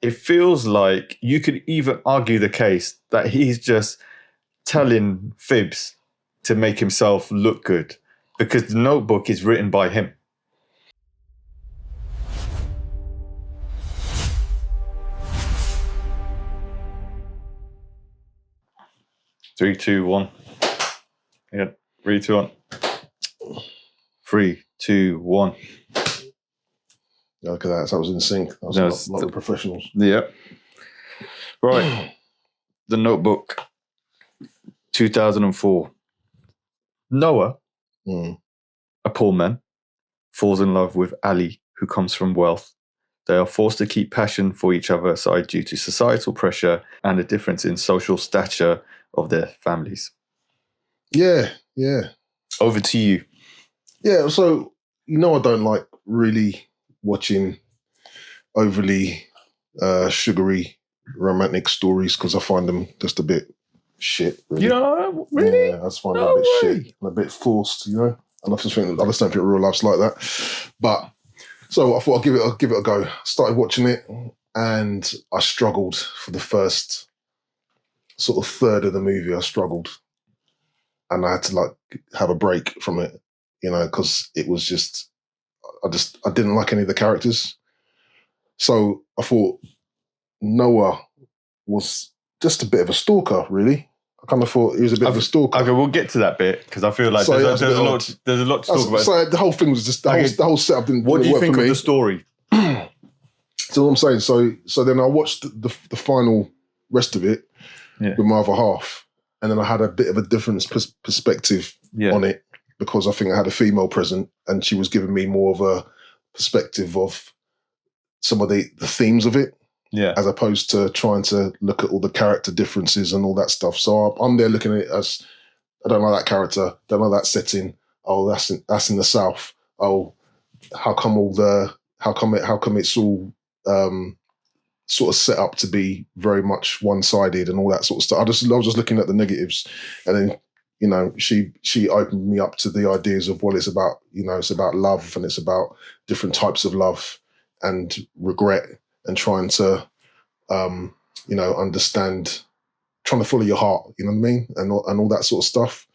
it feels like you could even argue the case that he's just telling fibs to make himself look good, because the Notebook is written by him. Three, two, one. Yeah, 3, 2, 1. 3, 2, 1. Look at that. That was in sync. That was a lot of professionals. Yeah. Right. The Notebook, 2004. Noah, a poor man, falls in love with Ali, who comes from wealth. They are forced to keep passion for each other aside due to societal pressure and a difference in social stature of their families. Yeah. Over to you. Yeah, so, I don't like really watching overly sugary romantic stories because I find them just a bit shit. Really. You know, really? Yeah, I just find them a bit shit and a bit forced, And I just don't think real life's like that. But so I thought I'd give it a go. Started watching it and I struggled for the first sort of third of the movie. I struggled, and I had to have a break from it, because it was just I didn't like any of the characters. So I thought Noah was just a bit of a stalker, really. I kind of thought he was a bit of a stalker. Okay, we'll get to that bit because I feel like there's a lot to talk about. So the whole thing was just the whole setup didn't work for me. What do you think of the story? So what I'm saying. So then I watched the final rest of it with my other half, and then I had a bit of a different perspective on it because I think I had a female present, and she was giving me more of a perspective of some of the themes of it. Yeah. As opposed to trying to look at all the character differences and all that stuff. So I'm there looking at it as, I don't like that character, don't like that setting. Oh, that's in the South. Oh, how come it's all sort of set up to be very much one-sided and all that sort of stuff. I was just looking at the negatives, and then she opened me up to the ideas of, well, it's about love, and it's about different types of love and regret, and trying to, understand, trying to follow your heart, you know what I mean? And all that sort of stuff.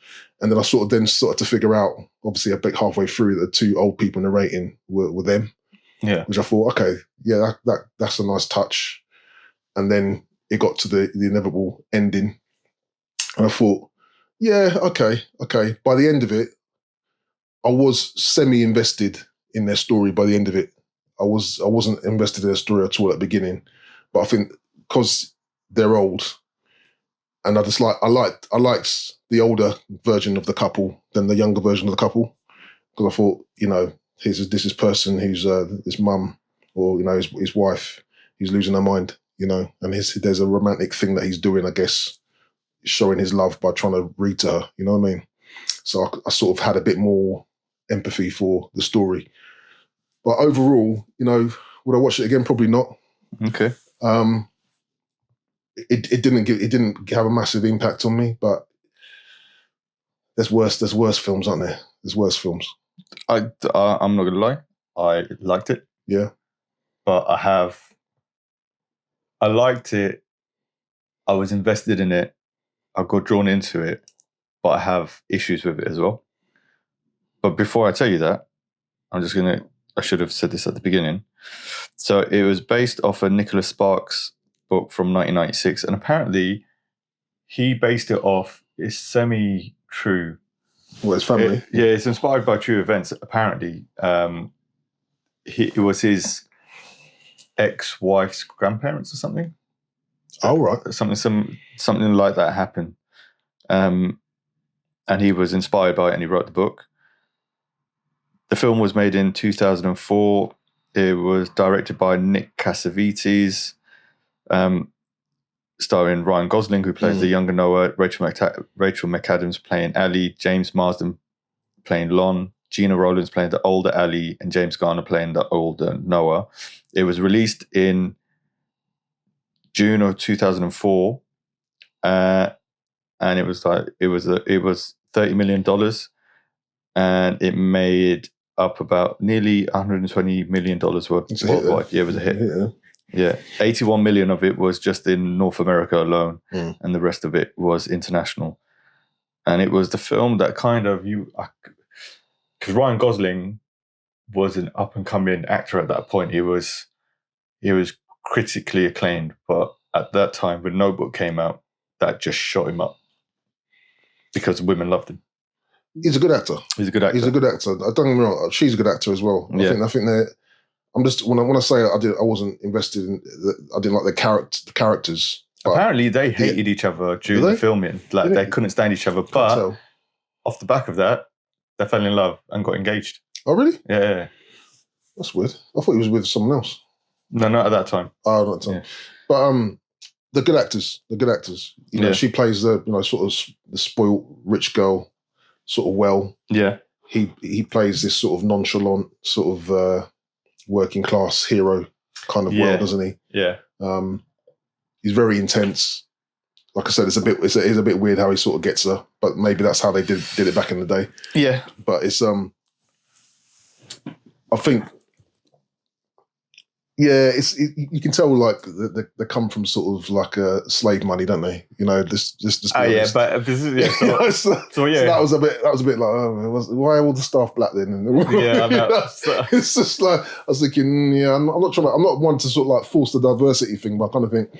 And then I started to figure out, obviously a bit halfway through, that the two old people narrating were them. Yeah. Which I thought, okay, yeah, that's a nice touch. And then it got to the inevitable ending. And I thought, yeah, okay. By the end of it, I was semi-invested in their story by the end of it. I wasn't invested in their story at all at the beginning. But I think because they're old, and I liked the older version of the couple than the younger version of the couple. Because I thought, this is person who's his mum or his wife, he's losing her mind, and there's a romantic thing that he's doing, I guess, showing his love by trying to read to her, you know what I mean? So I sort of had a bit more empathy for the story. But overall, would I watch it again? Probably not. Okay. It didn't have a massive impact on me, but there's worse films, aren't there? There's worse films. I'm not gonna lie, I liked it. Yeah. But I liked it. I was invested in it. I got drawn into it, but I have issues with it as well. But before I tell you that, I should have said this at the beginning. So it was based off a Nicholas Sparks book from 1996, and apparently he based it off, it's semi-true. Well, his family. It's inspired by true events. Apparently, it was his ex-wife's grandparents or something. Oh, right. Something like that happened. And he was inspired by it, and he wrote the book. The film was made in 2004. It was directed by Nick Cassavetes, starring Ryan Gosling, who plays the younger Noah, Rachel McAdams playing Ali, James Marsden playing Lon, Gina Rowlands playing the older Ali, and James Garner playing the older Noah. It was released in June of 2004, and it was $30 million, and it made up about nearly $120 million worth worldwide. Yeah, it was a hit. Yeah, 81 million of it was just in North America alone, and the rest of it was international. And it was the film that kind of because Ryan Gosling was an up and coming actor at that point. He was critically acclaimed, but at that time when Notebook came out, that just shot him up because women loved him. He's a good actor. He's a good actor. I don't get me wrong. She's a good actor as well. I think that. I'm just when I say I wasn't invested in. I didn't like the characters. Apparently, they hated each other during the filming. Like they couldn't stand each other. But off the back of that, they fell in love and got engaged. Oh, really? Yeah. That's weird. I thought he was with someone else. No, not at that time. Oh, not at that time. Yeah. But the good actors. You know, she plays the sort of the spoiled rich girl, sort of well. Yeah. He plays this sort of nonchalant, sort of working class hero kind of well, doesn't he? Yeah. He's very intense. Like I said, it's a bit weird how he sort of gets her, but maybe that's how they did it back in the day. Yeah. But it's I think. Yeah, you can tell like they come from sort of like slave money, don't they? You know, this. Oh yeah, but this is So that was a bit like why are all the staff black then? Yeah, I know. It's just like I was thinking, I'm not one to sort of like force the diversity thing, but I kind of think,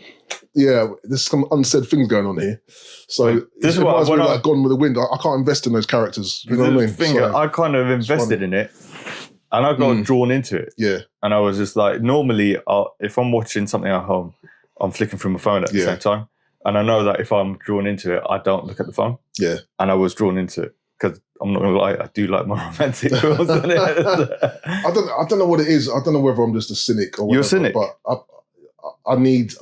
there's some unsaid things going on here. So this is what like Gone with the Wind. I can't invest in those characters. You know what I mean? So, I kind of invested in it. And I got drawn into it. Yeah. And I was just like, normally, if I'm watching something at home, I'm flicking through my phone at the same time. And I know that if I'm drawn into it, I don't look at the phone. Yeah. And I was drawn into it because I'm not going to lie, I do like more romantic films. I don't know what it is. I don't know whether I'm just a cynic or whatever. You're a cynic. But I need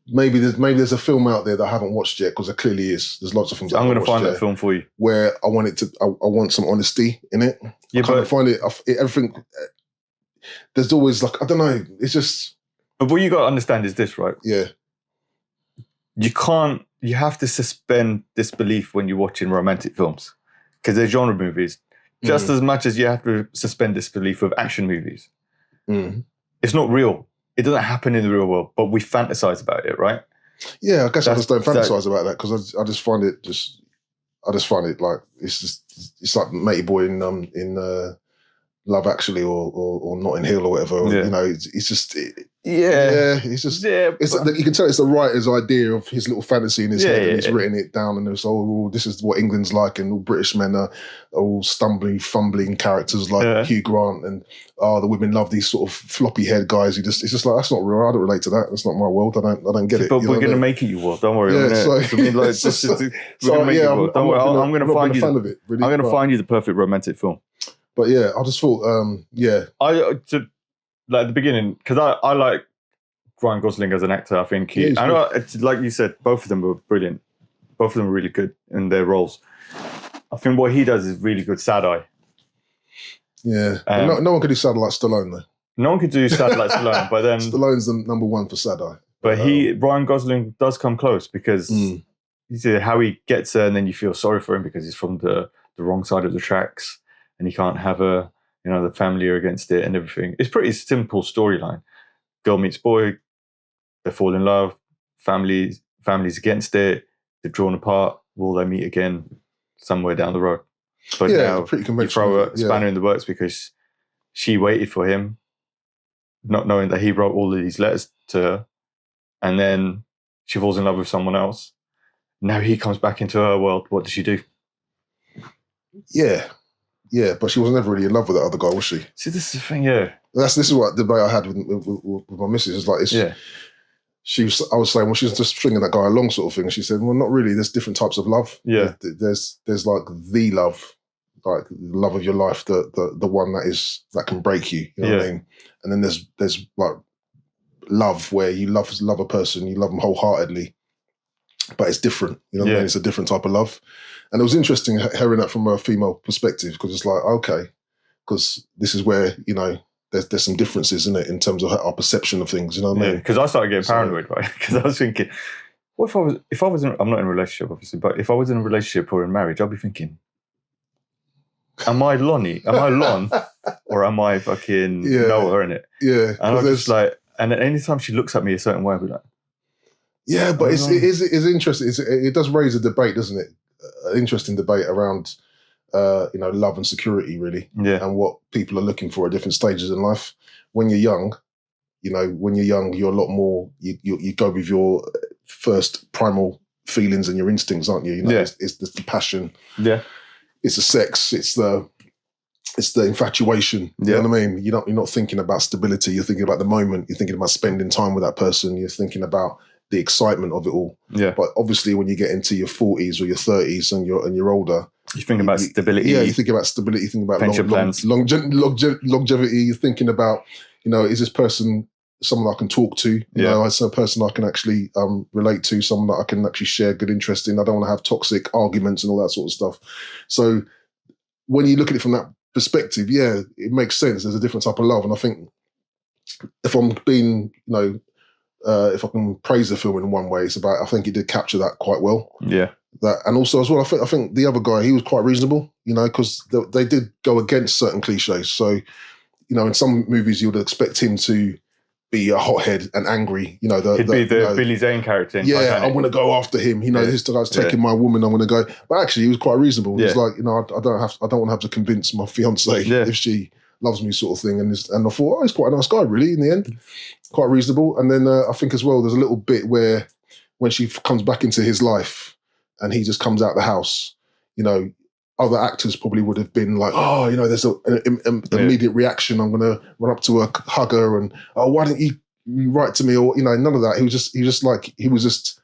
maybe there's a film out there that I haven't watched yet, because there clearly is. There's lots of films. I'm going to find that film for you. Where I want some honesty in it. Yeah, I can't find it. Everything. There's always like, I don't know. It's just. But what you got to understand is this, right? Yeah. You have to suspend disbelief when you're watching romantic films, because they're genre movies, just as much as you have to suspend disbelief with action movies. It's not real. It doesn't happen in the real world, but we fantasize about it, right? Yeah, I guess I just don't fantasize about that, because I just find it like it's like Matey Boy in Love Actually or Notting Hill or whatever. Or, you know, it's just. It's just. Yeah, you can tell it's the writer's idea of his little fantasy in his head, and he's written it down, and it's this is what England's like, and all British men are all stumbling, fumbling characters like Hugh Grant, and the women love these sort of floppy haired guys. It's just like, that's not real. I don't relate to that. That's not my world. I don't get it. But we're gonna make it your world. Don't worry. Yeah, I'm gonna find you. I'm gonna find you the perfect romantic film. But yeah, I just thought, like at the beginning, because I like Ryan Gosling as an actor. I think like you said, both of them were brilliant. Both of them were really good in their roles. I think what he does is really good sad eye. Yeah, no one could do sad like Stallone though. No one could do sad like Stallone, but then Stallone's the number one for sad eye. But Ryan Gosling does come close, because you see how he gets there, and then you feel sorry for him because he's from the wrong side of the tracks, and he can't have the family are against it and everything. It's pretty simple storyline. Girl meets boy, they fall in love, families against it, they're drawn apart, will they meet again somewhere down the road? But now pretty you throw a spanner in the works, because she waited for him, not knowing that he wrote all of these letters to her, and then she falls in love with someone else. Now he comes back into her world. What does she do? Yeah, but she was never really in love with that other guy, was she? See, this is the thing, yeah. This is what debate I had with my missus. It's like, I was saying, well, she's just stringing that guy along, sort of thing. And she said, well, not really. There's different types of love. Yeah. There's like the love, like the love of your life, the one that can break you. You know what I mean? And then there's like love where you love a person, you love them wholeheartedly, but it's different. You know what I mean? It's a different type of love. And it was interesting hearing that from a female perspective, because it's like, okay, because this is where, there's some differences in it in terms of our perception of things, you know what I mean? Because I started getting paranoid, right? Because I was thinking, what if I was I'm not in a relationship, obviously, but if I was in a relationship or in marriage, I'd be thinking, am I Lonnie? Am I Lon? Or am I fucking Noah, innit? Yeah. And I'm just like, and anytime she looks at me a certain way, I'll be like, yeah, but it is interesting. It does raise a debate, doesn't it? An interesting debate around, love and security, really, and what people are looking for at different stages in life. When you're young, you're a lot more. You go with your first primal feelings and your instincts, aren't you? It's the passion. Yeah, it's the sex. It's the infatuation. You know what I mean? You're not thinking about stability. You're thinking about the moment. You're thinking about spending time with that person. You're thinking about the excitement of it all. Yeah. But obviously, when you get into your 40s or your 30s and you're older, you think about stability. Yeah, you think about stability. You think about pension plans, longevity. You're thinking about, is this person someone I can talk to? Is a person I can actually relate to, someone that I can actually share good interest in. I don't want to have toxic arguments and all that sort of stuff. So when you look at it from that perspective, it makes sense. There's a different type of love, and I think if I'm being, if I can praise the film in one way, I think it did capture that quite well. Yeah. That, and also as well, I think the other guy, he was quite reasonable, because they did go against certain cliches. So, in some movies you would expect him to be a hothead and angry. He'd be the Billy Zane character. I'm going to go after him. This guy's taking my woman. I'm going to go. But actually, he was quite reasonable. He was like, I don't want to have to convince my fiance if she loves me, sort of thing. And I thought, he's quite a nice guy, really. In the end, quite reasonable. And then I think as well, there's a little bit where when she comes back into his life and he just comes out the house, other actors probably would have been like, there's an immediate reaction. I'm going to run up to her, hug her, and why didn't you write to me? Or none of that. He was just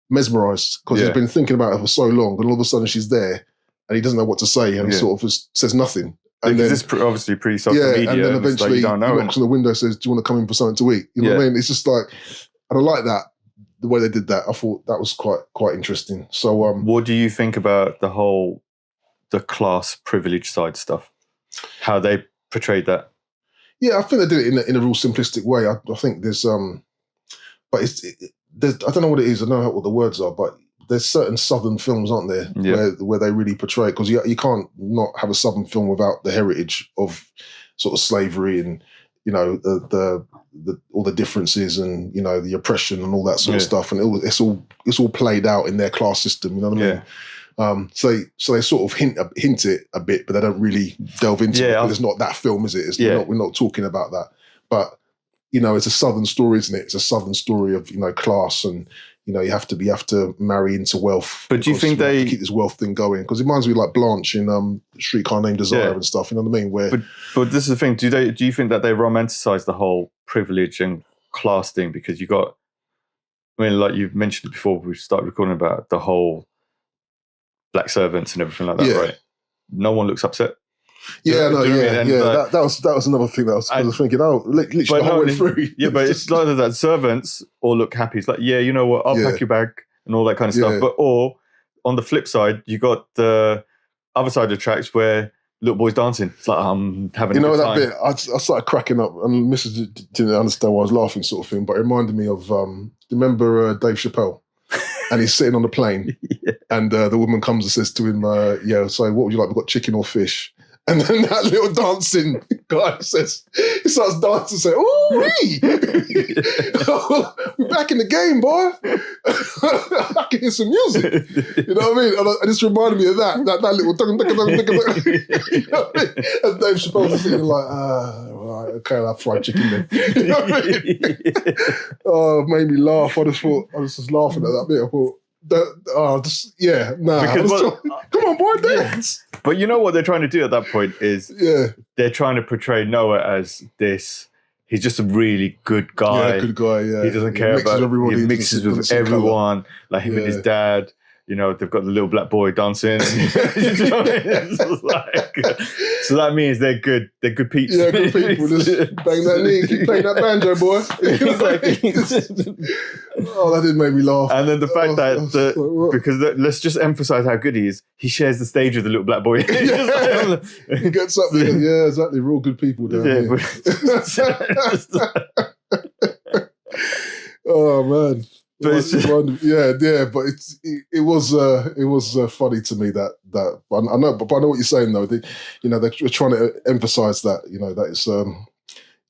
mesmerized because he's been thinking about her for so long, and all of a sudden she's there, and he doesn't know what to say, and he sort of just says nothing. And then, this is obviously pretty social media. And then eventually he knocks on the window, says, "Do you want to come in for something to eat?" You know what I mean? It's just like, and I like that. The way they did that, I thought that was quite interesting. So, what do you think about the class privilege side stuff? How they portrayed that? Yeah, I think they did it in a real simplistic way. I think there's but I don't know what it is. I don't know what the words are, but there's certain Southern films, aren't there, where they really portray it, because you can't not have a Southern film without the heritage of sort of slavery and the all the differences and the oppression and all that sort of stuff, and it's all played out in their class system. You know what I mean? So they sort of hint it a bit, but they don't really delve into it. It's not that film, is it? We're not talking about that. But it's a Southern story, isn't it? It's a Southern story of class, and you have to marry into wealth. But do you think they keep this wealth thing going? Because it reminds me like Blanche in Streetcar Named Desire and stuff. You know what I mean? But this is the thing. Do you think that they romanticize the whole privilege and class thing? Because like you've mentioned before, we started recording about the whole black servants and everything like that, right? No one looks upset. That was another thing that I was thinking. Literally the whole way through. Yeah, but it's like that. Servants all look happy. It's like, you know what? I'll pack your bag and all that kind of stuff. But on the flip side, you got the other side of the tracks where little boys dancing. It's like I'm having. A good that time. bit. I started cracking up, and Mrs. didn't understand why I was laughing, sort of thing. But it reminded me of. Remember Dave Chappelle? And he's sitting on the plane, and the woman comes and says to him, so what would you like? We've got chicken or fish. And then that little dancing guy he starts dancing and says, we're back in the game, boy. I can hear some music. You know what I mean? And this reminded me of that little you know what I mean? And Dave Chappelle's sitting like, right, okay, I'll have fried chicken then. You know what I mean? It made me laugh. I was just laughing at that bit. I thought, come on, boy, dance. But you know what they're trying to do at that point is they're trying to portray Noah as this. He's just a really good guy. Yeah, good guy. Yeah, he doesn't care about. He mixes with everyone, like him and his dad. They've got the little black boy dancing. So that means they're good. They're good people. Yeah, good people. Just bang that knee, keep playing that banjo, boy. That did make me laugh. And then the fact because let's just emphasize how good he is. He shares the stage with the little black boy. He gets up there. Yeah, exactly. Real good people down here. Oh man. But it's just, but it was funny to me that that. But I know what you're saying though. They're trying to emphasise that that it's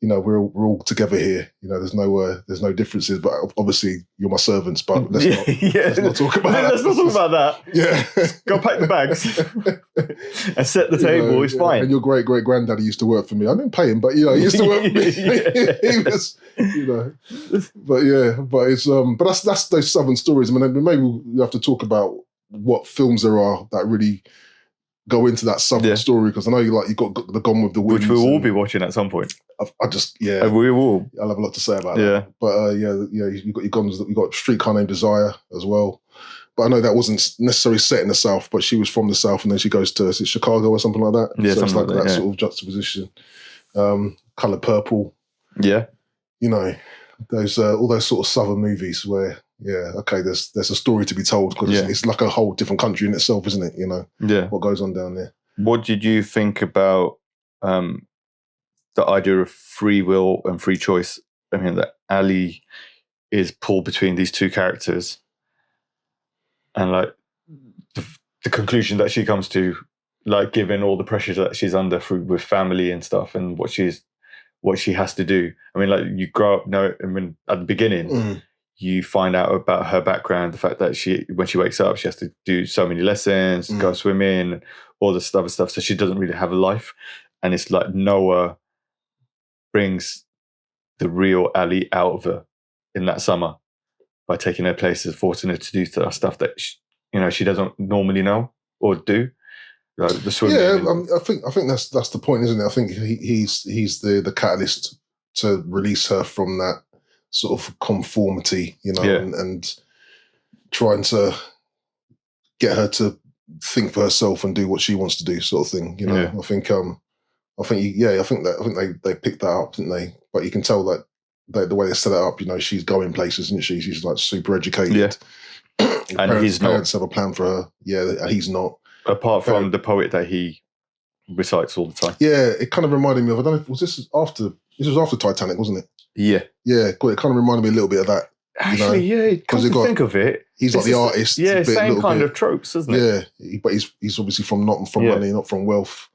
we're all together here. There's no differences. But obviously you're my servants. But let's not talk about that. Let's not talk about that. Yeah, go pack the bags and set the table. It's fine. And your great granddaddy used to work for me. I didn't pay him, but he used to work for me. He was, but it's but that's those Southern stories. I mean, maybe we'll have to talk about what films there are that really go into that Southern story, because I know you got the Gone with the Wind, which we'll all be watching at some point. We will. I'll have a lot to say about that. But you got your Guns, you got Streetcar Named Desire as well. But I know that wasn't necessarily set in the South, but she was from the South, and then she goes to Chicago or something like that. Yeah, so it's like like that sort of juxtaposition. Colour Purple. Yeah, those all those sort of Southern movies where there's a story to be told, because it's like a whole different country in itself, isn't it? What goes on down there. What did you think about the idea of free will and free choice? I mean, that Ali is pulled between these two characters, and like the conclusion that she comes to, like given all the pressures that she's under with family and stuff, and what she has to do. I mean, like you grow up, at the beginning, you find out about her background, the fact that when she wakes up, she has to do so many lessons, go swimming, all this other stuff. So she doesn't really have a life. And it's like Noah brings the real Ali out of her in that summer by taking her places, forcing her to do stuff that she doesn't normally know or do. Like the swimming. Yeah, I think that's the point, isn't it? I think he's the catalyst to release her from that sort of conformity, and trying to get her to think for herself and do what she wants to do, sort of thing. I think they picked that up, didn't they? But you can tell that the way they set it up, she's going places, isn't she? She's like super educated. Yeah. And parents have a plan for her. Yeah, he's not. Apart from the poet that he recites all the time. Yeah, it kind of reminded me of, I don't know, this was after Titanic, wasn't it? Yeah. Yeah, it kind of reminded me a little bit of that. Actually, come to think of it. He's like the artist. Yeah, same kind of tropes, isn't it? Yeah, but he's obviously not from money, not from wealth.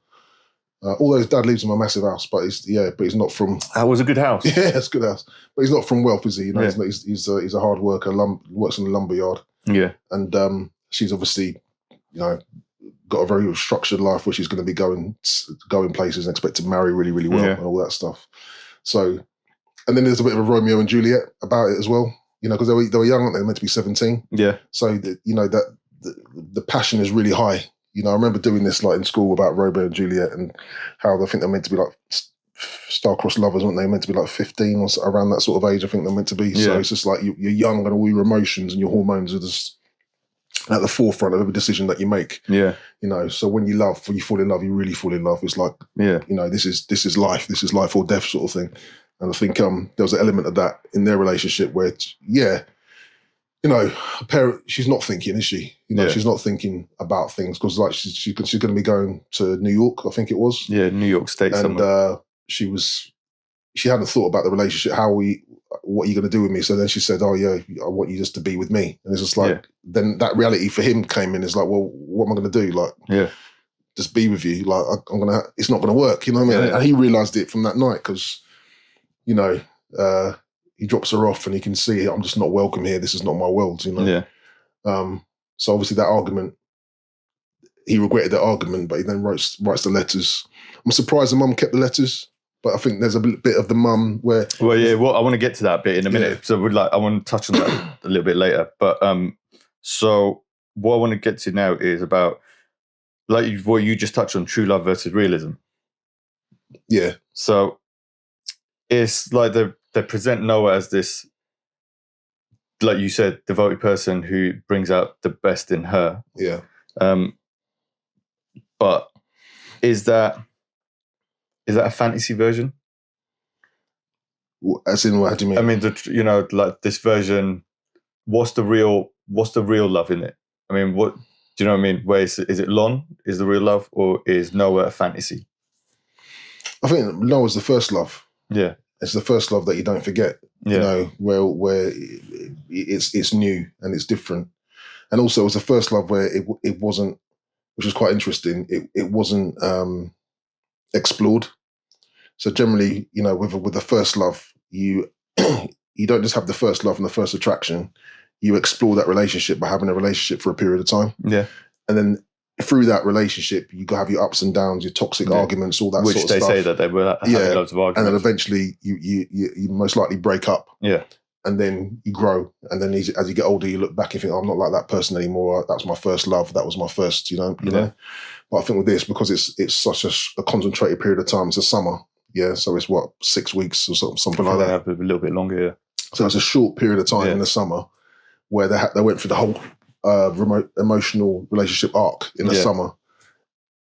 Although his dad lives in a massive house, but he's not from... That was a good house. Yeah, it's a good house. But he's not from wealth, is he? He's a hard worker, works in the lumber yard. Yeah. And she's obviously, got a very structured life where she's going to be going places and expect to marry really, really well and all that stuff. So, and then there's a bit of a Romeo and Juliet about it as well, because they were young, aren't they? They were meant to be 17. Yeah. So, that the passion is really high. I remember doing this like in school about Romeo and Juliet, and how I think they're meant to be like star-crossed lovers, weren't they? Meant to be like 15 or so, around that sort of age, I think they're meant to be. Yeah. So it's just like you're young and all your emotions and your hormones are just at the forefront of every decision that you make. Yeah. So when you fall in love, you really fall in love. It's like, this is life or death sort of thing. And I think there was an element of that in their relationship where, a parent, she's not thinking, is she? She's not thinking about things, because like she's going to be going to New York, I think it was. Yeah, New York State. And she hadn't thought about the relationship, what are you going to do with me? So then she said, oh yeah, I want you just to be with me. And it's just like, then that reality for him came in. It's like, well, what am I going to do? Like, just be with you. Like, it's not going to work. You know what I mean? And he realised it from that night, because, he drops her off and he can see, I'm just not welcome here. This is not my world, Yeah. So obviously that argument, he regretted that argument, but he then writes the letters. I'm surprised the mum kept the letters, but I think there's a bit of the mum where... Well, yeah, I want to get to that bit in a minute. So I want to touch on that a little bit later. But so what I want to get to now is about, like what you just touched on, true love versus realism. Yeah. So it's like they present Noah as this, like you said, devoted person who brings out the best in her. Yeah. But is that a fantasy version? As in, what do you mean? I mean, like this version. What's the real love in it? I mean, what do you know what I mean? Where is it Lon is the real love, or is Noah a fantasy? I think Noah's the first love. Yeah. It's the first love that you don't forget. Yeah. Where it's new and it's different. And also it was the first love where it wasn't which is quite interesting. It wasn't explored. So generally, you know, with the first love, you you don't just have the first love and the first attraction. You explore that relationship by having a relationship for a period of time. Yeah. And then through that relationship, you have your ups and downs, your toxic arguments, all that Which sort of stuff. Which they say that they were having loads of arguments. And then eventually you most likely break up. Yeah. And then you grow. And then as you get older, you look back and think, oh, I'm not like that person anymore. That was my first love. That was my first, you know. But I think with this, because it's such a concentrated period of time, it's a summer. Yeah. So it's 6 weeks or something like that. Have a little bit longer, yeah. So it's a short period of time in the summer where they went through the whole remote emotional relationship arc in the summer.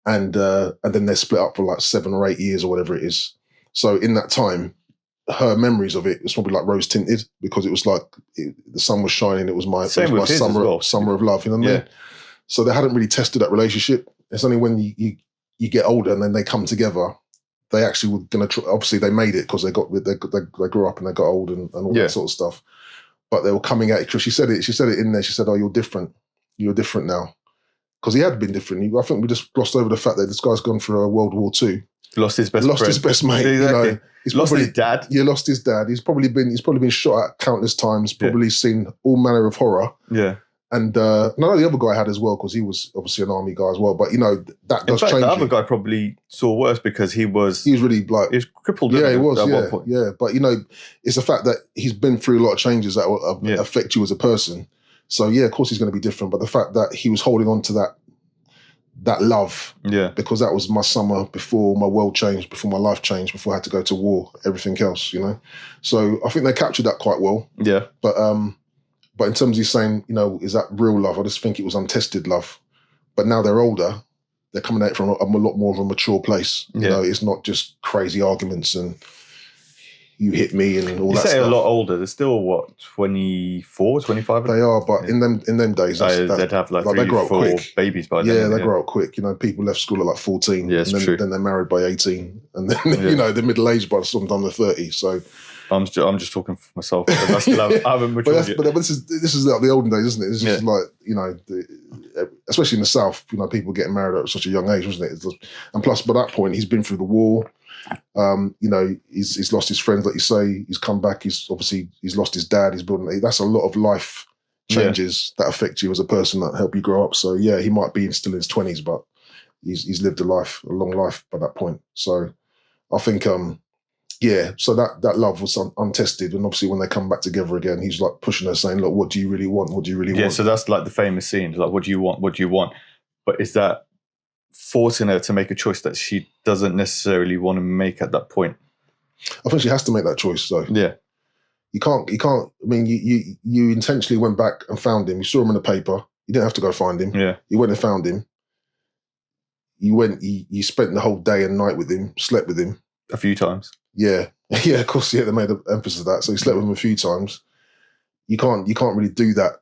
And then they're split up for like 7 or 8 years or whatever it is. So in that time, her memories of it was probably like rose tinted because it was like the sun was shining. It was my summer of love. You know what I mean? So they hadn't really tested that relationship. It's only when you get older and then they come together, they actually were going to. Obviously, they made it because they grew up and they got old and all that sort of stuff. But they were coming at it because she said it in there. She said, "Oh, you're different. You're different now." Because he had been different. I think we just glossed over the fact that this guy's gone through World War II. Lost his best mate. Exactly. You know, lost his dad. Yeah, lost his dad. He's probably been shot at countless times. Probably seen all manner of horror. Yeah. And I know the other guy had as well because he was obviously an army guy as well. But you know that does change. The other guy probably saw worse because he was really like he was crippled. Yeah, he was. Yeah. But you know, it's the fact that he's been through a lot of changes that will affect you as a person. So yeah, of course he's going to be different. But the fact that he was holding on to that love, because that was my summer before my world changed, before my life changed, before I had to go to war, everything else, you know. So I think they captured that quite well. Yeah. But in terms of you saying, you know, is that real love? I just think it was untested love. But now they're older, they're coming at it from a lot more of a mature place. You know, it's not just crazy arguments and you hit me and all that stuff. You say a lot older. They're still, 24, 25? They are, but in them days, they'd have like 3 or 4 babies by then. Yeah, they grow up quick. You know, people left school at like 14. Yeah, it's true. Then they're married by 18. And then, you know, they're middle-aged by some done to 30. So I'm just talking for myself. I haven't matured yet. But this is like the olden days, isn't it? This is like, you know, especially in the South, you know, people getting married at such a young age, wasn't it? And plus, by that point, he's been through the war. You know, he's lost his friends, like you say. He's come back. He's lost his dad. He's building. That's a lot of life changes that affect you as a person that help you grow up. So yeah, he might be still in his 20s, but he's lived a long life by that point. So I think so that love was untested, and obviously when they come back together again, he's like pushing her, saying, "Look, what do you really want? What do you really want?" Yeah, so that's like the famous scene, like, "What do you want? What do you want?" But is that forcing her to make a choice that she doesn't necessarily want to make at that point? I think she has to make that choice, though. Yeah, you can't. I mean, you intentionally went back and found him. You saw him in the paper. You didn't have to go find him. Yeah, you went and found him. You spent the whole day and night with him, slept with him a few times. Yeah, of course. Yeah, they made an emphasis of that. So you slept with him a few times. You can't really do that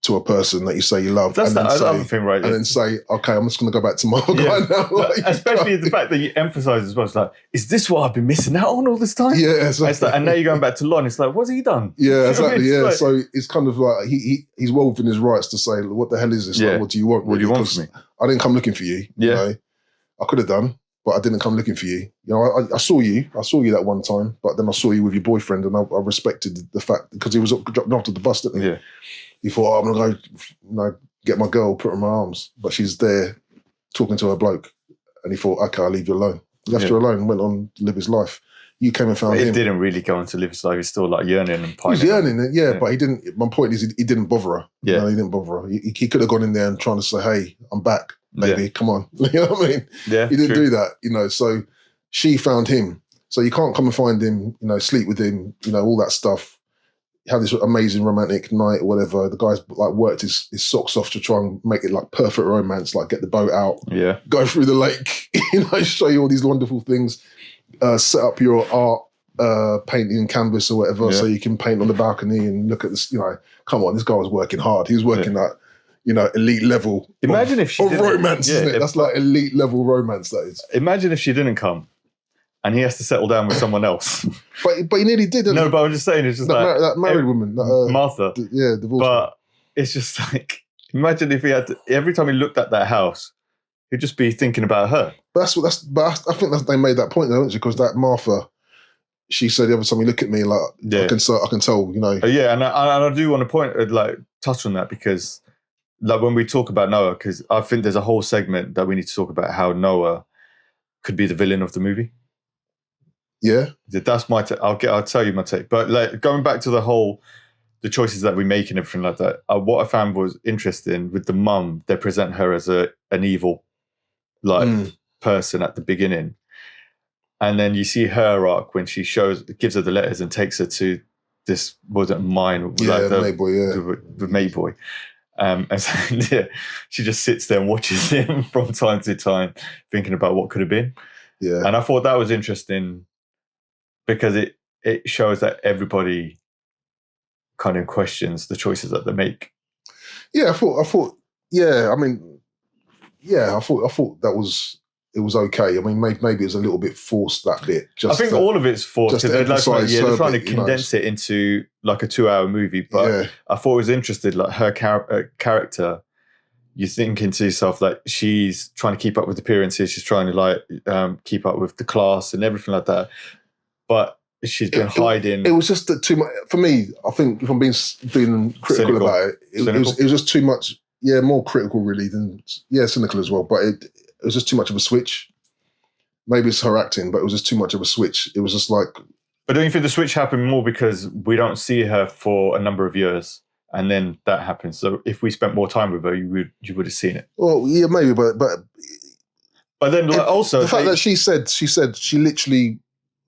to a person that you say you love. That's the other thing, right? And then say, okay, I'm just going to go back to my guy now. Like, especially the fact that you emphasise as well. It's like, is this what I've been missing out on all this time? Yeah, exactly. And now you're going back to Lon. It's like, what's he done? Yeah, exactly. Yeah, like, so it's kind of like he's well within his rights to say, what the hell is this? Like, what do you want? What do you want from me? I didn't come looking for you. Yeah, you know? I could have done, but I didn't come looking for you. You know, I saw you that one time, but then I saw you with your boyfriend, and I respected the fact because he was dropping off to the bus, didn't he? Yeah. He thought, I'm going to go, get my girl, put her in my arms, but she's there talking to her bloke, and he thought, okay, I'll leave you alone. He left her alone and went on to live his life. You came and found him. He didn't really go on to live his life. He's still like yearning and pining. He was yearning, but he didn't. My point is, he didn't bother her. Yeah, you know, he didn't bother her. He could have gone in there and trying to say, hey, I'm back. Baby, come on. You know what I mean? Yeah. He didn't do that, you know. So she found him. So you can't come and find him, you know, sleep with him, you know, all that stuff. Have this amazing romantic night or whatever. The guy's like worked his socks off to try and make it like perfect romance, like get the boat out, go through the lake, you know, show you all these wonderful things, set up your art painting canvas or whatever, so you can paint on the balcony and look at this, you know, come on, this guy was working hard. He was working at, you know, elite level. Imagine if she didn't, romance, isn't it? That's like elite level romance, that is. Imagine if she didn't come and he has to settle down with someone else. But he nearly did, didn't he? No, but I'm just saying, it's just that married woman. Martha. Divorced. But it's just like, imagine if he had to, every time he looked at that house, He'd just be thinking about her. But I think they made that point though, because that Martha, she said every time you look at me, like I can tell, you know. Yeah, and I do want to touch on that, because like when we talk about Noah, because I think there's a whole segment that we need to talk about how Noah could be the villain of the movie. Yeah, that's my take. I'll tell you my take. But like going back to the choices that we make and everything like that, what I found was interesting with the mum. They present her as an evil person at the beginning, and then you see her arc when she gives her the letters and takes her to this, wasn't mine, the Mayboy, the Mayboy. And so, she just sits there and watches him from time to time, thinking about what could have been. Yeah, and I thought that was interesting because it shows that everybody kind of questions the choices that they make. Yeah, I thought. Yeah, I mean, yeah, I thought that was. It was okay. I mean, maybe it was a little bit forced, that bit. I think all of it's forced because they're trying to condense it into like a 2-hour movie. But I thought it was interesting, like her character. You're thinking to yourself that she's trying to keep up with appearances. She's trying to keep up with the class and everything like that. But she's been hiding. It was just too much for me. I think if I'm being critical cynical about it was just too much. Yeah, more critical really than cynical as well. But it was just too much of a switch. Maybe it's her acting, but it was just too much of a switch. It was just like. But don't you think the switch happened more because we don't see her for a number of years, and then that happens? So if we spent more time with her, you would have seen it. Well, yeah, maybe, but then also the fact that she said she literally,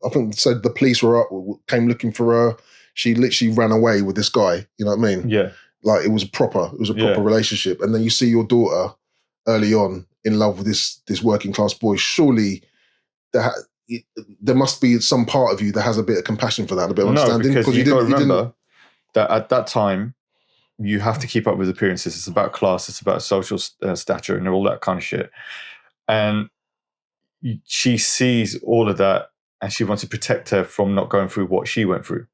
I think said the police came looking for her. She literally ran away with this guy. You know what I mean? Yeah. Like it was a proper relationship, and then you see your daughter early on in love with this working class boy. Surely there must be some part of you that has a bit of compassion for that, a bit of understanding. Because you got to remember that at that time you have to keep up with appearances. It's about class, it's about social stature and all that kind of shit. And she sees all of that and she wants to protect her from not going through what she went through.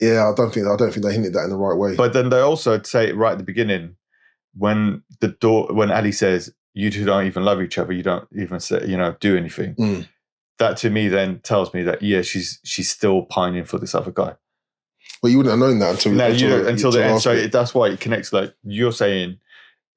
Yeah, I don't think they hinted that in the right way. But then they also say right at the beginning, when Ali says, "You two don't even love each other. You don't even do anything." That to me then tells me that she's still pining for this other guy. Well, you wouldn't have known that until the end. So that's why it connects. Like you're saying,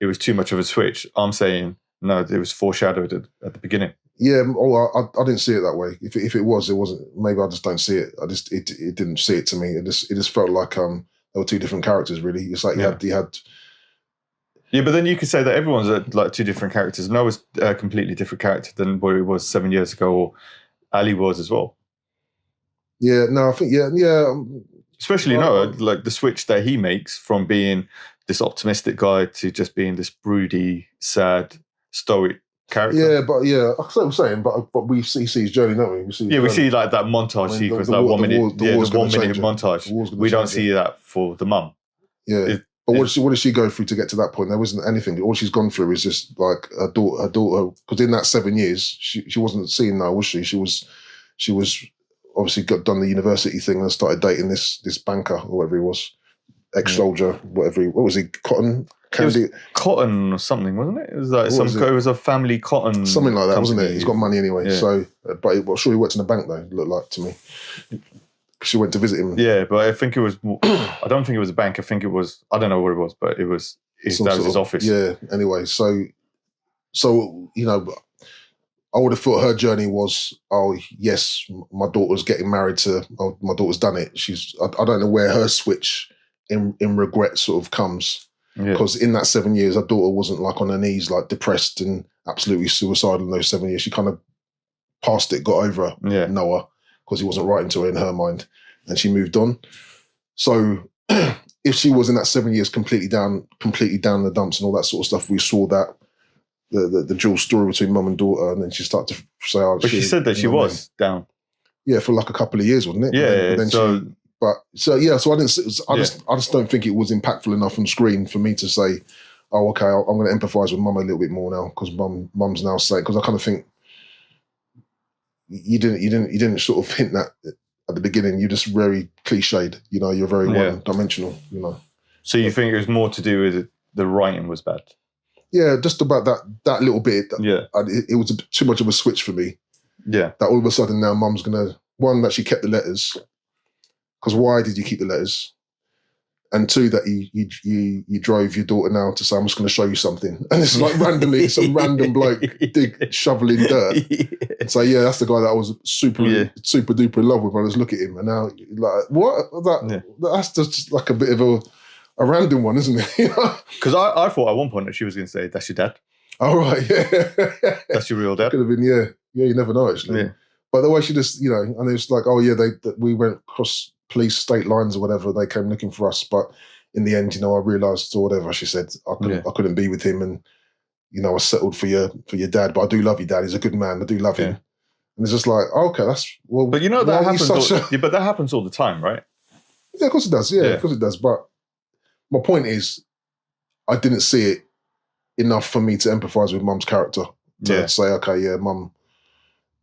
it was too much of a switch. I'm saying no, it was foreshadowed at the beginning. Yeah, I didn't see it that way. If it was, it wasn't. Maybe I just don't see it. It didn't see it to me. It just felt like there were two different characters. Really, it's like you had. Yeah, but then you could say that everyone's like two different characters. Noah's a completely different character than what he was 7 years ago, or Ali was as well. Yeah, no, I think especially Noah, like the switch that he makes from being this optimistic guy to just being this broody, sad, stoic character. Yeah, but that's what I'm saying. But we see his journey, don't we? We see like that montage sequence, that 1 minute, the 1 minute montage. We don't see that for the mum. Yeah. But what did she go through to get to that point? There wasn't anything. All she's gone through is just like her daughter. Because in that 7 years, she wasn't seeing now, was she? She was obviously done the university thing and started dating this banker or whatever he was, ex-soldier, what was he? Cotton candy. It was cotton or something, wasn't it? It was like it was a family cotton, something like that, company. Wasn't it? He's got money anyway. Yeah. So, but I'm sure he worked in a bank though. It looked like to me. She went to visit him. Yeah, but I think it was. I don't think it was a bank. I think it was. I don't know what it was, but it was. That was his office. Yeah. Anyway, so I would have thought her journey was, oh yes, my daughter's getting married to. Oh, my daughter's done it. I don't know where her switch in regret sort of comes, because in that 7 years, her daughter wasn't like on her knees, like depressed and absolutely suicidal in those 7 years. She kind of passed it, got over Noah, because he wasn't writing to her in her mind, and she moved on. So if she was in that 7 years completely down the dumps and all that sort of stuff, we saw that the dual story between mum and daughter, and then she started to say, "Oh, but she said that she was down." Yeah, for like a couple of years, wasn't it? Yeah. So I didn't. I just don't think it was impactful enough on screen for me to say, "Oh, okay, I'm going to empathise with mum a little bit more now," because mum's now saying, because I kind of think. You didn't sort of hint that at the beginning. You're just very cliched. You're very one-dimensional. So you think it was more to do with the writing was bad? Yeah, just about that little bit. Yeah. It was too much of a switch for me. Yeah. That all of a sudden now mum's going to, one, that she kept the letters. Because why did you keep the letters? And two, that you drove your daughter now to say, I'm just going to show you something. And it's like randomly, some random bloke shoveling dirt. And so, yeah, that's the guy that I was super duper in love with. I just look at him and now, like, what? That's just like a bit of a random one, isn't it? Because I thought at one point that she was going to say, that's your dad. Oh, right, yeah. That's your real dad. Could have been, yeah. Yeah, you never know, actually. Yeah. But the way she just, and it's like, oh, yeah, we went across police state lines or whatever, they came looking for us, but in the end, I realised or whatever, she said, I couldn't be with him, and I settled for your dad, but I do love your dad, he's a good man, I do love him. And it's just like, okay, that's, well, but that happens but that happens all the time, right? Yeah, of course it does, of course it does, but my point is, I didn't see it enough for me to empathise with mum's character, to say, okay, yeah, mum,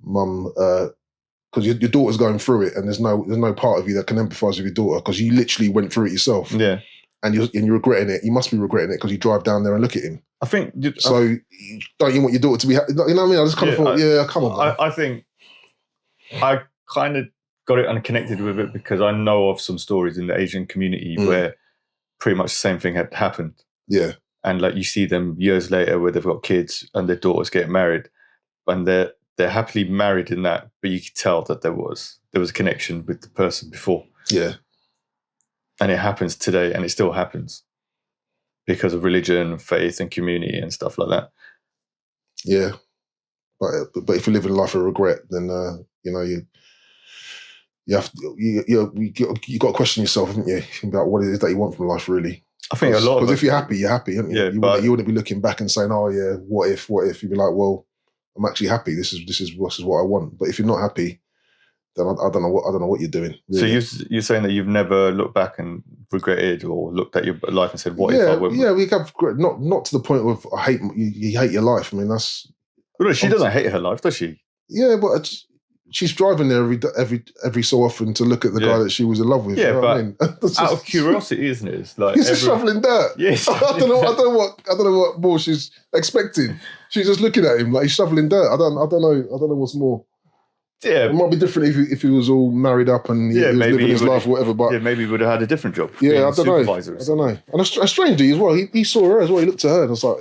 because your daughter's going through it, and there's no part of you that can empathise with your daughter because you literally went through it yourself. Yeah, and you're regretting it. You must be regretting it because you drive down there and look at him. I think so. Don't you want your daughter to be? You know what I mean? I just kind of thought, come on. I think I kind of got it unconnected with it because I know of some stories in the Asian community where pretty much the same thing had happened. Yeah, and like you see them years later where they've got kids and their daughters getting married, and they're happily married in that, but you could tell that there was a connection with the person before. Yeah. And it happens today, and it still happens because of religion, faith, and community and stuff like that. Yeah. But if you live in a life of regret, then, you got to question yourself, haven't you? About what it is that you want from life, really. I think a lot of it. Because if you're happy, you're happy, aren't you? Yeah, you wouldn't be looking back and saying, oh, yeah, what if? You'd be like, well, I'm actually happy. This is what I want. But if you're not happy, then I don't know what you're doing. Really. So you're saying that you've never looked back and regretted, or looked at your life and said, "What if I went?" Yeah, we have not to the point of you hate your life. I mean, that's. Well, she doesn't hate her life, does she? Yeah, but she's driving there every so often to look at the guy that she was in love with. Yeah, but out of curiosity, isn't it? It's like he's just shoveling dirt. Yes, I don't know what more she's expecting. She's just looking at him like he's shoveling dirt. I don't know what's more. Yeah, it might be different if he was all married up and he was living his life or whatever. But maybe he would have had a different job. Yeah, I don't know. And strangely as well, he saw her as well. He looked at her and was like,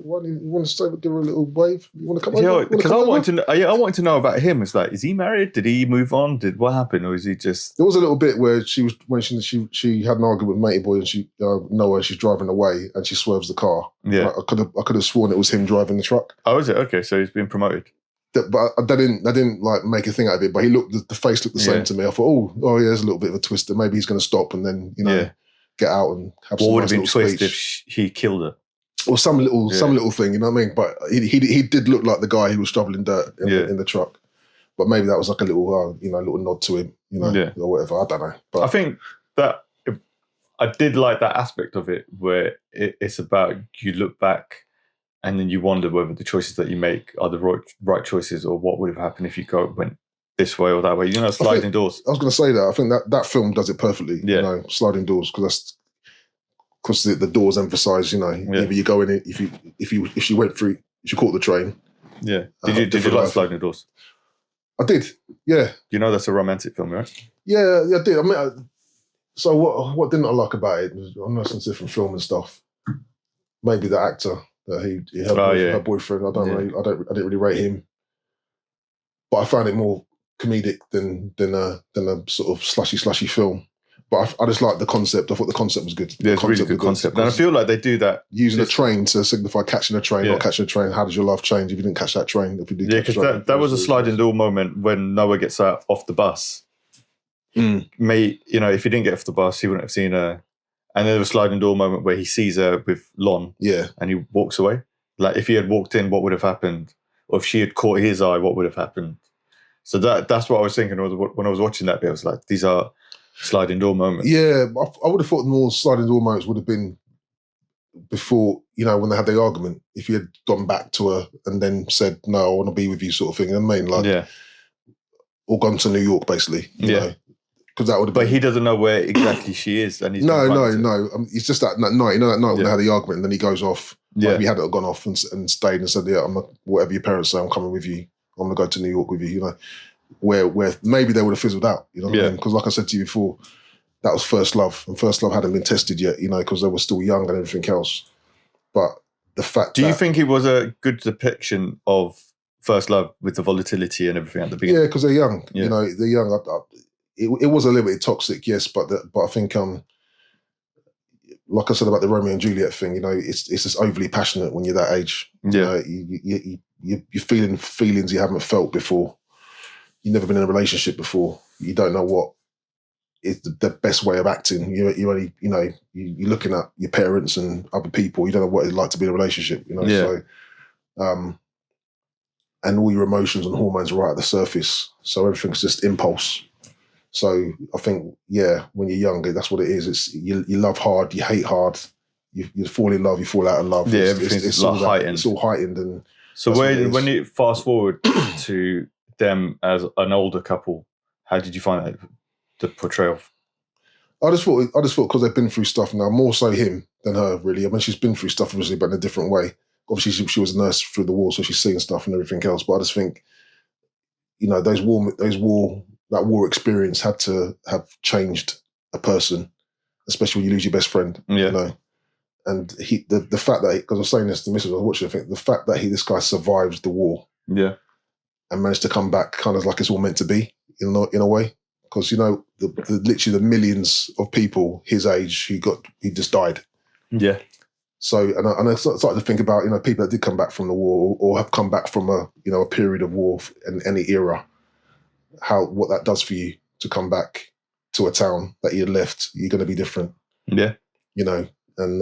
"Why do you want to stay? Give her a little wave? You want to come over?" Because I wanted to know about him. It's like, is he married? Did he move on? What happened, or is he just? There was a little bit where she had an argument with Matey Boy, and she Noah. She's driving away and she swerves the car. Yeah, I could have sworn it was him driving the truck. Oh, is it? Okay, so he's been promoted. But I didn't like make a thing out of it. But the face looked the same to me. I thought, oh yeah, there's a little bit of a twister. Maybe he's going to stop and then get out and have some nice little speech. What would have been twist if he killed her? Or some little thing, you know what I mean? But he did look like the guy who was shoveling dirt in the truck. But maybe that was like a little little nod to him, or whatever. I don't know. But I think that I did like that aspect of it where it's about you look back. And then you wonder whether the choices that you make are the right choices, or what would have happened if you went this way or that way. Sliding doors. I was going to say that. I think that film does it perfectly. Yeah. Sliding doors, because the doors emphasise. Either you go in it if you went through, if you caught the train. Yeah. Did you like Sliding Doors? I did. Yeah. That's a romantic film, right? Yeah, I did. I mean, so what didn't I like about it? I'm listening to different film and stuff. Maybe the actor. That her boyfriend. I didn't really rate him, but I found it more comedic than a sort of slushy film. But I just liked the concept. I thought the concept was good. Yeah, it's a really good concept. And I feel like they do that using a train to signify catching a train, not catching a train. How does your life change if you didn't catch that train? If you did, because that was a sliding door moment when Noah gets out off the bus. If he didn't get off the bus, he wouldn't have seen her. And then there was a sliding door moment where he sees her with Lon. Yeah. And he walks away. Like, if he had walked in, what would have happened? Or if she had caught his eye, what would have happened? So that's what I was thinking when I was watching that bit. I was like, these are sliding door moments. Yeah. I would have thought the more sliding door moments would have been before, when they had the argument. If he had gone back to her and then said, no, I want to be with you, sort of thing. You know what I mean? Like, or gone to New York, basically. You know? Because that would have been. But he doesn't know where exactly she is, and he's no. It's just that night. That night when they had the argument, and then he goes off Like, he hadn't gone off and stayed and said, yeah, whatever your parents say, I'm coming with you. I'm going to go to New York with you, you know, where maybe they would have fizzled out, you know what I mean? Because like I said to you before, that was first love, and first love hadn't been tested yet, you know, because they were still young and everything else. But the fact Do you think it was a good depiction of first love with the volatility and everything at the beginning? Yeah, because they're young. You know, they're young. It was a little bit toxic, yes, but I think, like I said about the Romeo and Juliet thing, you know, it's just overly passionate when you're that age. Yeah. You know, you're feeling feelings you haven't felt before. You've never been in a relationship before. You don't know what is the best way of acting. You only, you know, you're looking at your parents and other people. You don't know what it's like to be in a relationship, you know. So, and all your emotions and hormones are right at the surface. So everything's just impulse. So I think, when you're younger, that's what it is. It's you love hard, you hate hard, you fall in love, you fall out of love. Yeah, it's like heightened. It's all heightened. And so when you fast forward to them as an older couple, how did you find that, the portrayal? I just thought because they've been through stuff now, more so him than her, really. I mean, she's been through stuff, obviously, but in a different way. Obviously, she was a nurse through the war, so she's seen stuff and everything else. But I just think, you know, that war experience had to have changed a person, especially when you lose your best friend. You know, and the fact that, because I was saying this to Mrs. I was watching, I think the fact that this guy survives the war, and managed to come back, kind of like it's all meant to be, in a way. Because, you know, literally the millions of people his age he just died. Yeah. So, and I started to think about, you know, people that did come back from the war or have come back from a period of war in any era, what that does for you to come back to a town that you had left. You're going to be different. Yeah. You know, and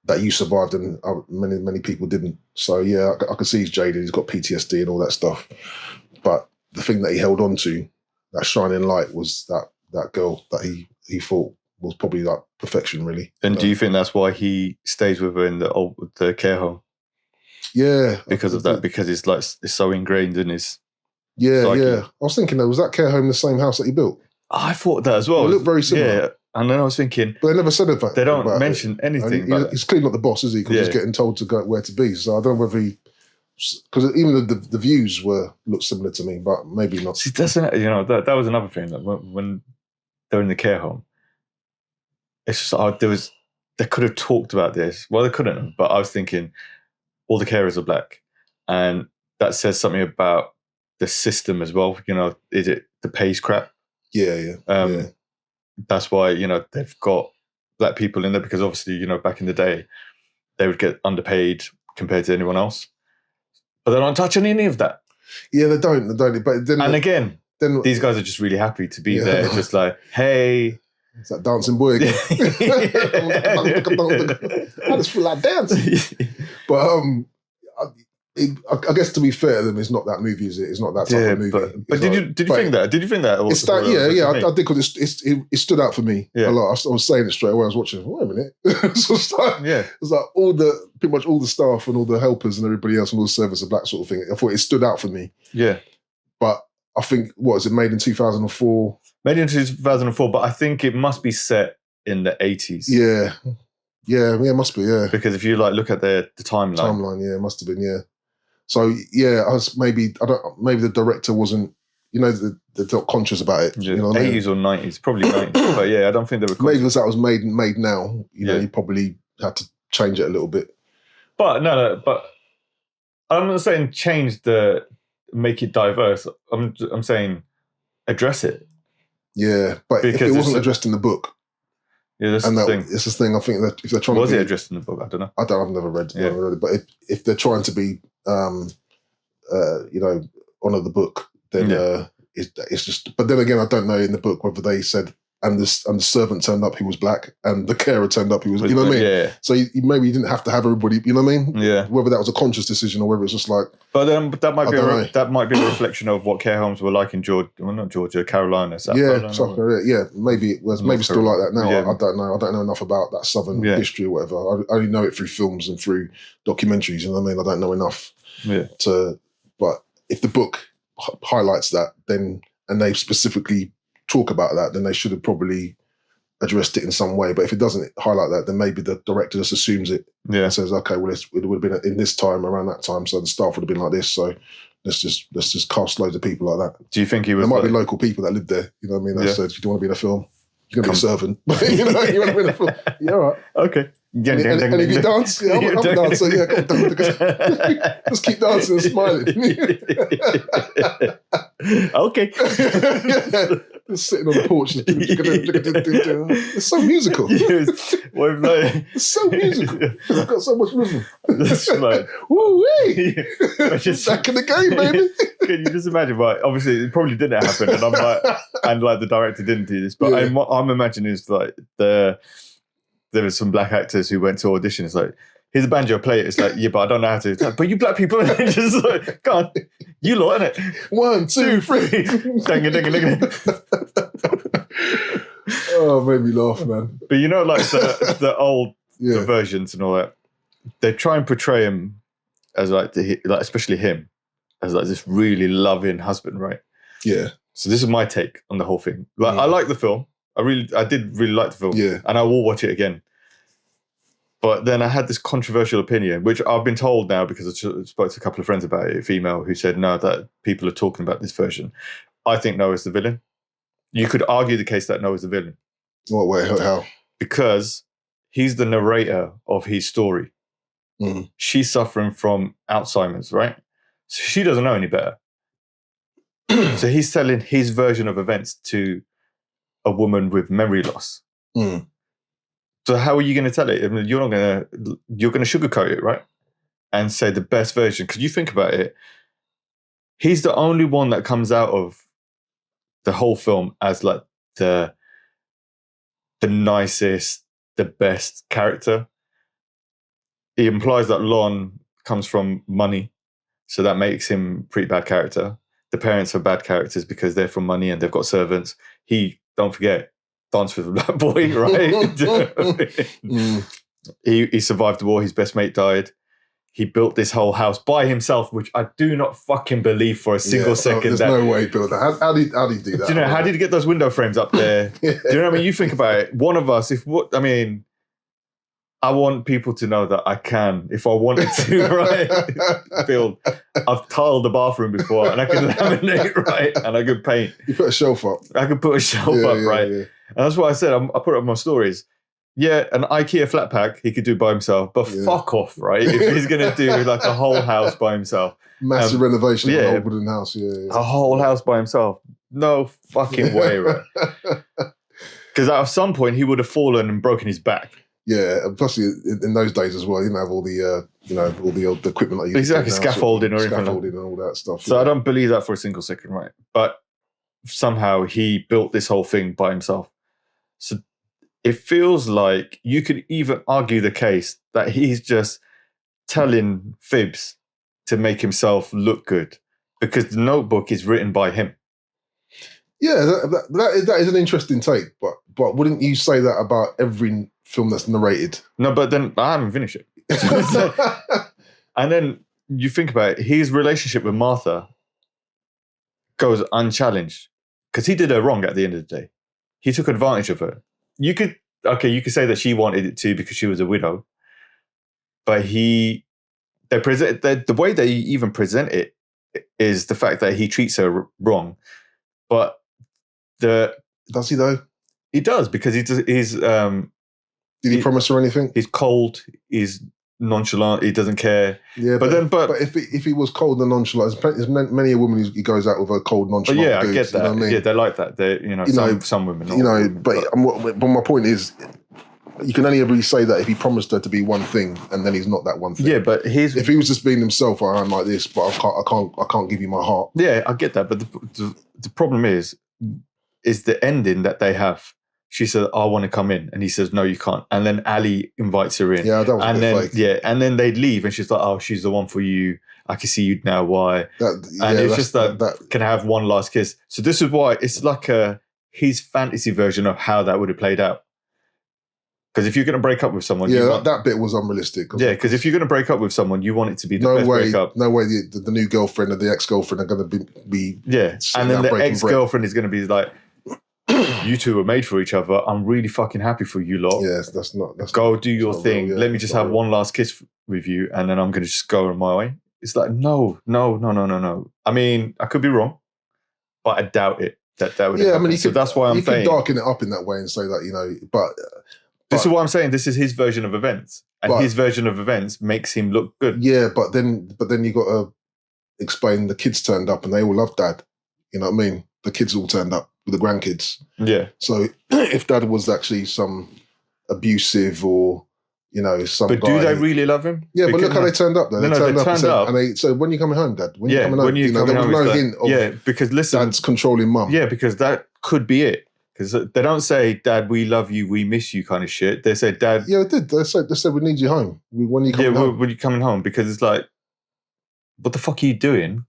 that you survived and many people didn't. So, yeah, I could see he's jaded. He's got PTSD and all that stuff. But the thing that he held on to, that shining light, was that girl that he thought was probably like perfection, really. And do you think that's why he stays with her in the care home? Yeah, because of that. Because it's so ingrained in his. Yeah, psyche. Yeah. I was thinking, though, was that care home the same house that he built? I thought that as well. It looked very similar. Yeah, and then I was thinking, but they never said about. They don't mention anything. He's clearly not the boss, is he? Because he's getting told to go where to be. So I don't know whether he. Because even the views looked similar to me, but maybe not. See, that was another thing. That when they're in the care home, it's just they could have talked about this. Well, they couldn't have, but I was thinking all the carers are black, and that says something about the system as well. You know, is it the pay's crap? Yeah. That's why, you know, they've got black people in there, because obviously, you know, back in the day, they would get underpaid compared to anyone else. But they don't touch on any of that. Yeah, they don't. But then, these guys are just really happy to be there. Just like, hey. It's that dancing boy again. I just feel like dancing. But I guess, to be fair to them, it's not that movie, is it? It's not that type of movie. But did you think that? Did you think that? I did, because it stood out for me a lot. I was saying it straight away. I was watching. Wait a minute. It's like pretty much all the staff and all the helpers and everybody else and all the service of black sort of thing. I thought it stood out for me. Yeah. But I think, what is it, made in 2004? Made in 2004, but I think it must be set in the 80s. Yeah, it must be, yeah. Because if you look at the timeline. Yeah, it must have been, yeah. So, yeah, maybe the director wasn't, you know, they're not conscious about it. Yeah, you know 80s or 90s, probably 90s. But yeah, I don't think they were conscious. Maybe because that was made now, you know, you probably had to change it a little bit. But but I'm not saying make it diverse. I'm saying address it. Yeah, but because if it wasn't addressed in the book. Yeah, that's the thing. It's the thing. I think that if they're trying to... Was it addressed in the book? I don't know. I've never read it. But if they're trying to be, you know, honour the book, then it's just... But then again, I don't know in the book whether they said, and the servant turned up, he was black, and the carer turned up, he was... You know what I mean? Yeah. So maybe you didn't have to have everybody, you know what I mean? Yeah. Whether that was a conscious decision or whether it's just like... But that might be a reflection of what care homes were like in Carolina. Yeah, maybe it was. Maybe still like that now. Yeah. I don't know. I don't know enough about that Southern history or whatever. I only know it through films and through documentaries. You know what I mean? I don't know enough But if the book highlights that, then, and they specifically talk about that, then they should have probably addressed it in some way. But if it doesn't highlight that, then maybe the director just assumes it and says, okay, well, it would have been in this time, around that time, so the staff would have been like this. So let's just cast loads of people like that. Do you think he was? There might be local people that live there. You know what I mean? That said, if you want to be in a film, you're going to be a servant. You know, you want to be in a film. Yeah, all right. Okay. And if you dance, I'm a dancer. Yeah, come on, just keep dancing and smiling. Okay. Just sitting on the porch. It's so musical. It's so musical. It's got so much rhythm. Woo-wee! Back in the game, baby. Can you just imagine? Right, obviously, it probably didn't happen, and the director didn't do this, but I'm imagining is like there was some black actors who went to audition. It's like, here's a banjo, play it. It's like, yeah, but I don't know how to. Like, but you black people, just like, come on, you lot, innit? 1, 2, 3. Dang. Oh, made me laugh, man. But you know, like the old the versions and all that, they try and portray him as like especially him, as like this really loving husband, right? Yeah. So this is my take on the whole thing. Like, I like the film. I did really like the film. Yeah. And I will watch it again. But then I had this controversial opinion, which I've been told now because I spoke to a couple of friends about it, female, who said, no, that people are talking about this version. I think Noah's the villain. You could argue the case that Noah's the villain. What way? How? Because he's the narrator of his story. Mm. She's suffering from Alzheimer's, right? So she doesn't know any better. So he's telling his version of events to a woman with memory loss. Mm. So how are you going to tell it? I mean, you're going to sugarcoat it, right? And say the best version. Because you think about it, he's the only one that comes out of the whole film as like the nicest, the best character. He implies that Lon comes from money, so that makes him a pretty bad character. The parents are bad characters because they're from money and they've got servants. He, don't forget, danced with a black boy, right? He survived the war. His best mate died. He built this whole house by himself, which I do not fucking believe for a single second. There's no way he built that. How did he do that? Do you know, how did he get those window frames up there? Do you know what I mean? You think about it. One of us, I want people to know that I can, if I wanted to, right? I've tiled the bathroom before and I can laminate, right? And I could paint. You put a shelf up. I could put a shelf up, right? Yeah. And that's what I said. I put it on my stories. Yeah, an IKEA flat pack he could do by himself, but fuck off, right? If he's going to do like a whole house by himself. Massive renovation of a whole wooden house, A whole house by himself. No fucking way, right? Because at some point he would have fallen and broken his back. Yeah, and plus in those days as well, you didn't have all the old equipment like you exactly scaffolding or anything, scaffolding and all that stuff. So I don't believe that for a single second, right? But somehow he built this whole thing by himself. So it feels like you could even argue the case that he's just telling fibs to make himself look good because the Notebook is written by him. Yeah, that is an interesting take, but wouldn't you say that about every film that's narrated? No, but then I haven't finished it. And then you think about it, his relationship with Martha goes unchallenged because he did her wrong at the end of the day. He took advantage of her. You could say that she wanted it too because she was a widow, but the way they even present it is the fact that he treats her wrong. But does he though? He does because he's did he promise her anything? He's cold. He's nonchalant. He doesn't care. Yeah, but if he was cold and nonchalant, there's many a woman he goes out with a cold nonchalant. Yeah, I get that. You know what I mean? Yeah, they like that. They, some women. But my point is, you can only ever say that if he promised her to be one thing and then he's not that one thing. Yeah, but if he was just being himself, I'm like this, but I can't give you my heart. Yeah, I get that. But the problem is the ending that they have. She said, I want to come in. And he says, no, you can't. And then Ali invites her in. Yeah, that was a bit fake. And then they'd leave and she's like, oh, she's the one for you. I can see you now. Why? It's just that, can I have one last kiss? So this is why it's like his fantasy version of how that would have played out. Because if you're going to break up with someone... Yeah, that bit was unrealistic. Yeah, because if you're going to break up with someone, you want it to be the best breakup. No way the new girlfriend or the ex-girlfriend are going to be yeah, and then the ex-girlfriend is going to be like, you two were made for each other. I'm really fucking happy for you lot. Yes, go do your thing. Real, Let me just have one last kiss with you, and then I'm going to just go on my way. It's like, no. I mean, I could be wrong, but I doubt it. That would happen. I mean, so that's why I'm saying. You could darken it up in that way and say that, but this is what I'm saying. This is his version of events. And his version of events makes him look good. Yeah, but then you got to explain the kids turned up and they all love Dad. You know what I mean? The kids all turned up with the grandkids. Yeah. So if Dad was actually some abusive or, some But guy, do they really love him? Yeah, but look how they turned up. Though. They turned up. And so when are you coming home, Dad? When you coming home? There was no hint of because listen, Dad's controlling Mum. Yeah, because that could be it. Because they don't say, Dad, we love you, we miss you kind of shit. They say, Dad... Yeah, they did. They said we need you home. When are you coming home? When are you coming home? Because it's like, what the fuck are you doing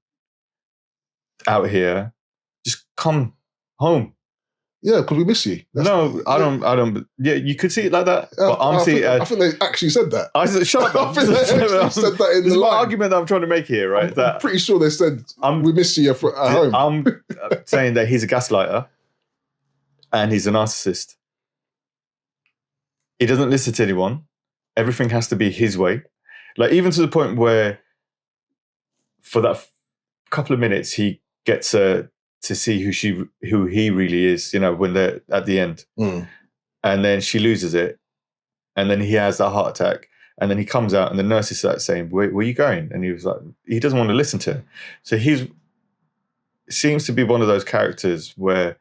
out here? Just come home. Yeah, because we miss you. I don't. Yeah, you could see it like that. But I think they actually said that. I said, shut up. I think they actually said that in this the is my line. argument that I'm trying to make here, right? I'm pretty sure they said, we miss you at home. I'm saying that he's a gaslighter. And he's a narcissist. He doesn't listen to anyone. Everything has to be his way. Like, even to the point where for that couple of minutes, he gets to see who he really is, when they're at the end. Mm. And then she loses it. And then he has that heart attack. And then he comes out and the nurse is like saying, where are you going? And he was like, he doesn't want to listen to her. So seems to be one of those characters where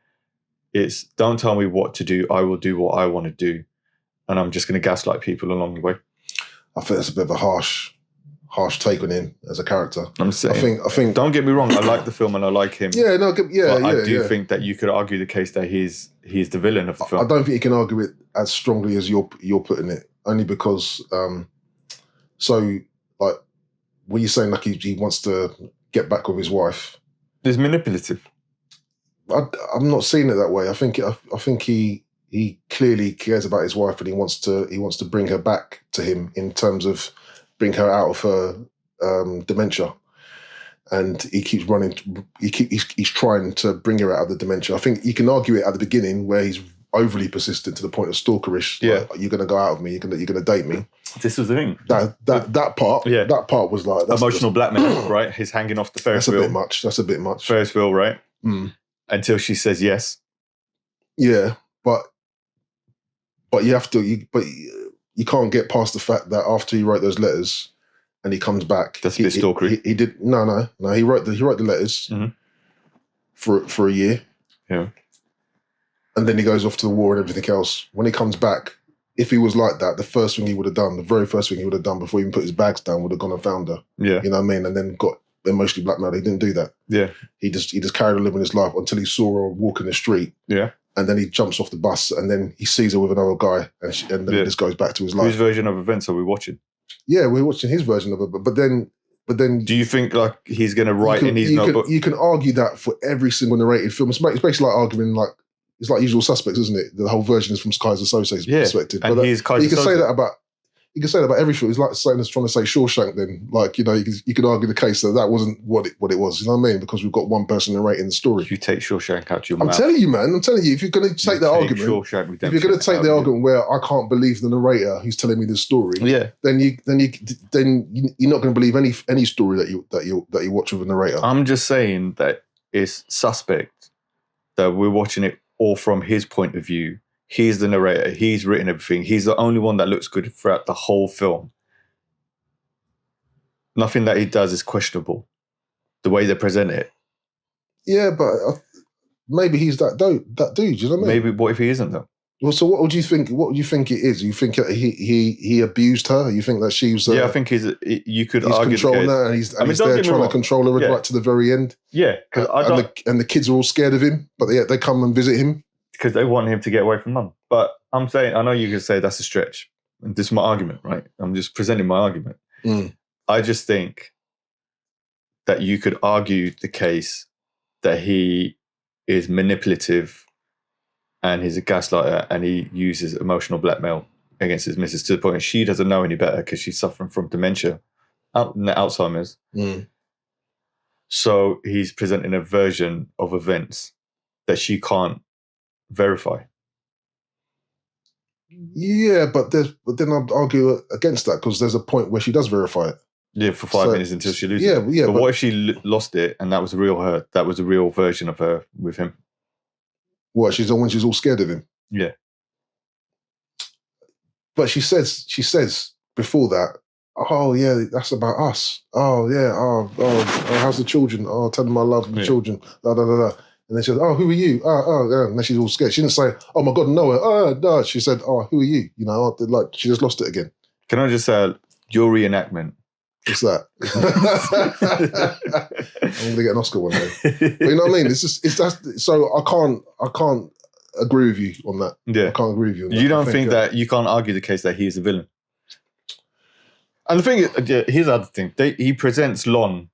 it's, don't tell me what to do. I will do what I want to do. And I'm just going to gaslight people along the way. I think that's a bit of a harsh take on him as a character. I'm saying, I think. Don't get me wrong. I like the film and I like him. Yeah, no, yeah, but I do think that you could argue the case that he's the villain of the film. I don't think you can argue it as strongly as you're putting it. Only because, when you're saying like he wants to get back with his wife, it's manipulative. I'm not seeing it that way. I think he clearly cares about his wife and he wants to bring her back to him in terms of bring her out of her dementia. And he keeps running. He's trying to bring her out of the dementia. I think you can argue it at the beginning where he's overly persistent to the point of stalkerish. Yeah, like, you're going to go out with me. You're going to date me. This was the thing. That part. Yeah. That part was like emotional blackmail, right? He's hanging off the Ferris wheel. That's a bit much. Ferris wheel, right? Mm. Until she says yes. Yeah, but you have to. You can't get past the fact that after he wrote those letters, and he comes back. That's a bit stalkery. He did no. He wrote the letters for a year. Yeah, and then he goes off to the war and everything else. When he comes back, if he was like that, the very first thing he would have done before he even put his bags down, would have gone and found her. Yeah, you know what I mean, and then got emotionally blackmailed. He didn't do that. Yeah, he just carried on living his life until he saw her walking the street. Yeah. And then he jumps off the bus and then he sees her with another guy and then he just goes back to his life. Whose version of events are we watching? Yeah, we're watching his version of it. But then... Do you think like he's going to write in his notebook? You can argue that for every single narrated film. It's basically like arguing like... It's like Usual Suspects, isn't it? The whole version is from Kaiser Soze's perspective. And he's Kaiser You can say that about... You can say that about every film. It's like trying to say Shawshank then. Like, you could argue the case that wasn't what it was. You know what I mean? Because we've got one person narrating the story. You take Shawshank out your mouth. I'm telling you, man. I'm telling you, if you're going to take that argument... If you're going to take the argument where I can't believe the narrator who's telling me this story, then you're not going to believe any story that you watch with a narrator. I'm just saying that it's suspect that we're watching it all from his point of view. He's the narrator. He's written everything. He's the only one that looks good throughout the whole film. Nothing that he does is questionable. The way they present it. Yeah, but maybe he's that dude. You know what I mean? Maybe. What if he isn't though? Well, so what would you think? What would you think it is? You think he abused her? You think that she was? I think you could he's argue controlling her, and he's there trying to control her right to the very end. Yeah, and the kids are all scared of him, but they come and visit him. Because they want him to get away from Mum. But I'm saying, I know you could say that's a stretch. And this is my argument, right? I'm just presenting my argument. Mm. I just think that you could argue the case that he is manipulative and he's a gaslighter and he uses emotional blackmail against his missus to the point she doesn't know any better because she's suffering from dementia, Alzheimer's. Mm. So he's presenting a version of events that she can't verify. Yeah, but then I'd argue against that because there's a point where she does verify it. Yeah, for 5 minutes until she loses. Yeah. But what if she lost it and that was the real her? That was the real version of her with him. What? When she's all scared of him. Yeah. But she says before that, oh yeah, that's about us. Oh yeah, oh, how's the children? Oh, tell them I love the children. Da da da da. And then she says, oh, who are you? Yeah. And then she's all scared. She didn't say, oh my God, Noah. Oh no. She said, oh, who are you? You know, like she just lost it again. Can I just say your reenactment? What's that? I'm gonna get an Oscar one day. But you know what I mean? It's that. So I can't agree with you on that. Yeah, I can't agree with you on that. You don't think that you can't argue the case that he is a villain? And the thing is, here's the other thing. He presents Lon,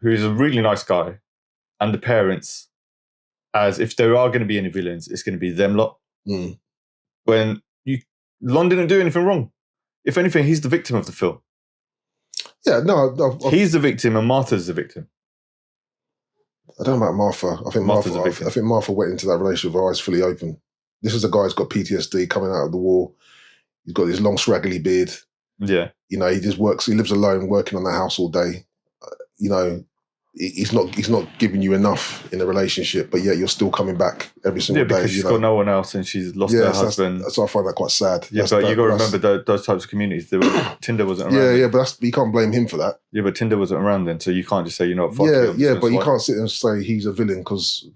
who is a really nice guy, and the parents as if there are going to be any villains, it's going to be them lot. Mm. When Lon didn't do anything wrong. If anything, he's the victim of the film. Yeah, no. He's the victim and Martha's the victim. I don't know about Martha. I think Martha went into that relationship with her eyes fully open. This is a guy who's got PTSD coming out of the war. He's got this long scraggly beard. Yeah. You know, he just works, he lives alone, working on the house all day. You know, he's not giving you enough in a relationship, but yet you're still coming back every single day. Yeah, because she's got no one else and she's lost her husband. So I find that quite sad. Yeah, but you got to remember those types of communities. Tinder wasn't around. Yeah, but you can't blame him for that. Yeah, but Tinder wasn't around then, so you can't just say, fuck you. But you can't sit and say he's a villain because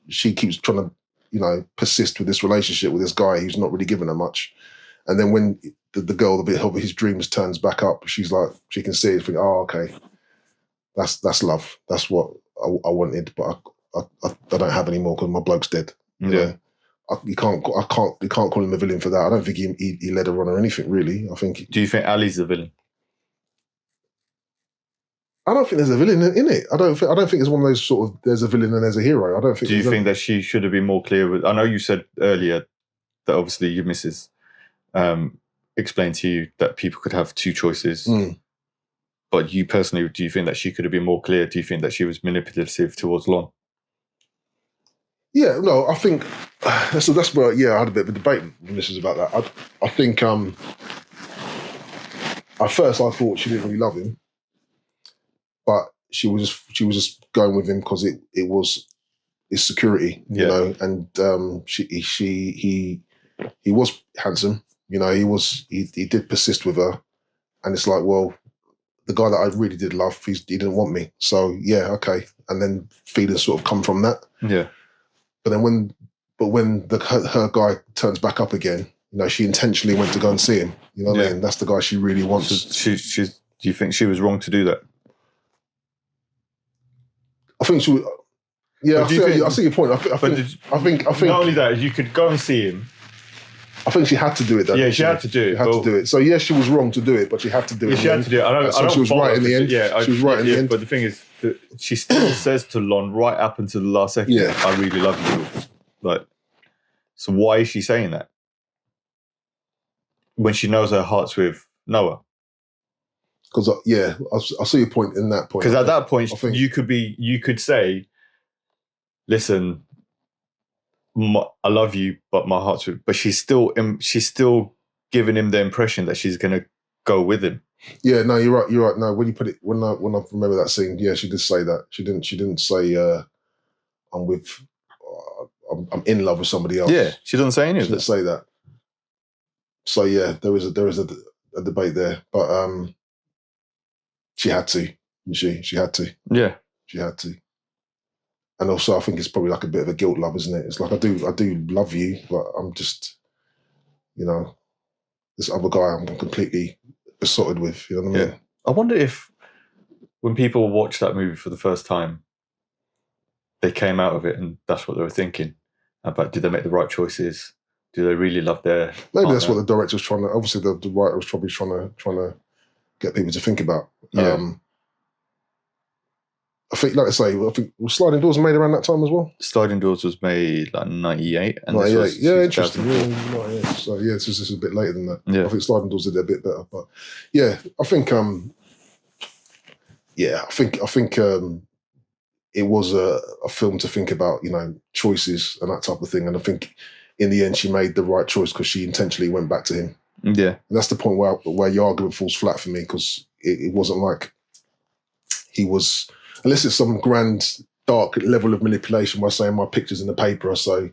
she keeps trying to, persist with this relationship with this guy who's not really giving her much. And then when the girl, the bit of his dreams turns back up, she's like, she can see it, think, oh, okay. That's love. That's what I wanted, but I don't have any more because my bloke's dead. Yeah, you can't call him a villain for that. I don't think he led her on or anything really. I think. Do you think Ali's the villain? I don't think there's a villain in it. I don't think it's one of those sort of there's a villain and there's a hero. I don't think. Do you think that she should have been more clear with? I know you said earlier that obviously your missus explained to you that people could have two choices. Mm. But you personally, do you think that she could have been more clear? Do you think that she was manipulative towards Lon? Yeah, no, I think so. That's where I had a bit of a debate with Mrs. about that. I think at first I thought she didn't really love him, but she was just going with him because it was his security, you know, and he was handsome, he did persist with her, and it's like, well, the guy that I really did love, he didn't want me. So yeah, okay. And then feelings sort of come from that. Yeah. But then when her guy turns back up again, she intentionally went to go and see him. You know what I mean? That's the guy she really wants. So do you think she was wrong to do that? I think she was. Yeah, I see your point. I think not only that, you could go and see him. I think she had to do it, though. Yeah, she had to do it. She had to do it. So, yes, she was wrong to do it, but she had to do it. Yeah, she had to do it. I don't she was right in the end. Yeah, she was right in the end. But the thing is, that she still says to Lon right up until the last second, I really love you. So why is she saying that? When she knows her heart's with Noah. Because, I see your point in that point. Because at that point, you could say, listen, I love you, but my heart's with. But she's still giving him the impression that she's going to go with him. Yeah, no, you're right. No, when you put it, when I remember that scene, yeah, she did say that. She didn't say I'm in love with somebody else. Yeah, she doesn't say any of that. She didn't say that. So yeah, there is a debate there, but she had to. She had to. Yeah, she had to. And also, I think it's probably like a bit of a guilt love, isn't it? It's like I do love you, but I'm just, this other guy I'm completely besotted with. You know what I mean? I wonder if when people watch that movie for the first time, they came out of it and that's what they were thinking about. Did they make the right choices? Do they really love their? Maybe partner? That's what the director was trying to. Obviously, the writer was probably trying to get people to think about. Yeah. I think, like I say, was Sliding Doors made around that time as well? Sliding Doors was made like 98. And 98. This was Interesting. Yeah, 98. So yeah, this is a bit later than that. Yeah. I think Sliding Doors did it a bit better. But yeah, I think it was a film to think about, choices and that type of thing. And I think in the end she made the right choice because she intentionally went back to him. Yeah. And that's the point where your argument falls flat for me, because it wasn't like he was, unless it's some grand, dark level of manipulation by saying my picture's in the paper, so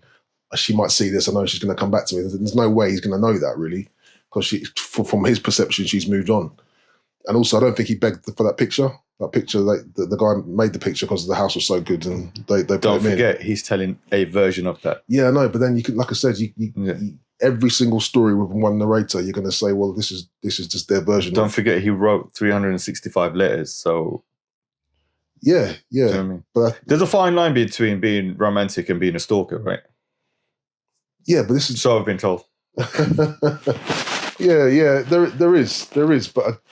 she might see this, I know she's going to come back to me. There's no way he's going to know that, really, because from his perception, she's moved on. And also, I don't think he begged for that picture. That picture, the guy made the picture because the house was so good, and they put Don't him forget, in. he's telling a version of that. Yeah, I know, but then you can, like I said, every single story with one narrator, you're going to say, well, this is just their version. Don't forget, he wrote 365 letters, so... Yeah. Do you know what I mean? But there's a fine line between being romantic and being a stalker, right? Yeah, but this is... So I've been told. yeah, there is, but...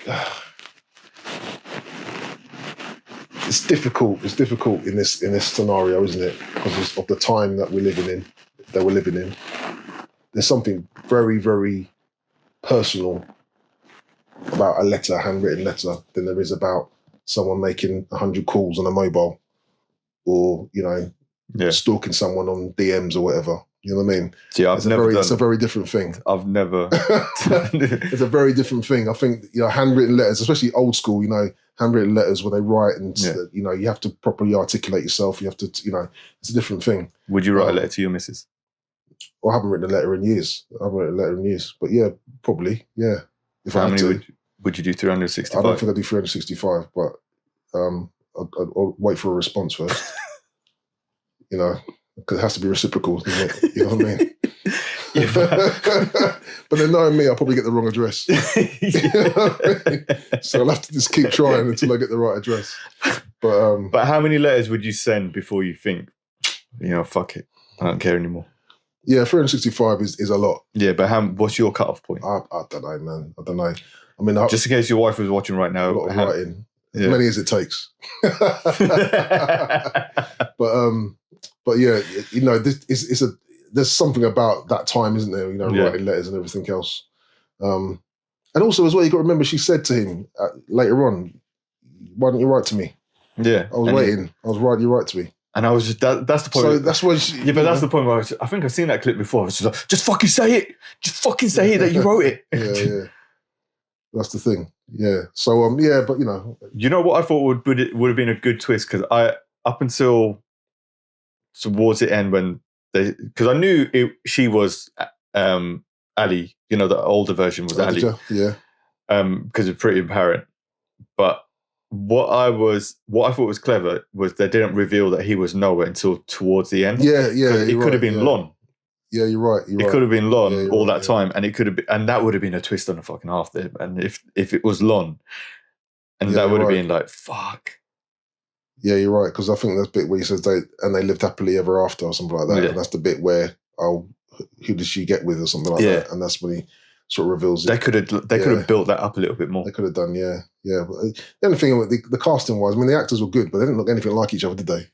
It's difficult. It's difficult in this scenario, isn't it? Because of the time that they were living in. There's something very, very personal about a handwritten letter, than there is about someone making 100 calls on a mobile, or stalking someone on DMs or whatever. You know what I mean? Yeah, it's a very different thing. I've never. It's a very different thing. I think handwritten letters, especially old school. Handwritten letters where they write and you have to properly articulate yourself. You have to it's a different thing. Would you write a letter to your missus? Well, I haven't written a letter in years. But yeah, probably, yeah. If How many would you do? 365? I don't think I do 365, but I'll wait for a response first. Because it has to be reciprocal, doesn't it? You know what I mean? But then knowing me, I'll probably get the wrong address. You know what I mean? So I'll have to just keep trying until I get the right address. But how many letters would you send before you think, fuck it, I don't care anymore? Yeah, 365 is a lot. Yeah, but what's your cutoff point? I don't know, man. I don't know. I mean, just in case your wife was watching right now, a lot of writing, as many as it takes. But yeah, there's something about that time, isn't there? Writing letters and everything else. And also as well, you got to remember, she said to him later on, "Why don't you write to me?" Yeah, I was waiting. I was writing. You write to me. And I was just that's the point. So that's why. But that's the point where I think I've seen that clip before. It's just like, just fucking say it. Just fucking say it that you wrote it. Yeah. That's the thing. Yeah. So but you know what I thought would have been a good twist, because up until towards the end when because I knew she was Ali. The older version was Ali. Yeah. Because it's pretty apparent, but. What I thought was clever was they didn't reveal that he was Noah until towards the end. Yeah. It could have been Lon. Yeah, you're right. It could have been Lon all that time, and it could have been, and that would have been a twist on a fucking half there. And if it was Lon, and that would have been like fuck. Yeah, you're right, because I think that's the bit where he says they lived happily ever after or something like that, and that's the bit where who did she get with or something like that, and that's when he sort of reveals it. They could have built that up a little bit more. They could have done, yeah. But the only thing with the casting wise, I mean, the actors were good, but they didn't look anything like each other, did they?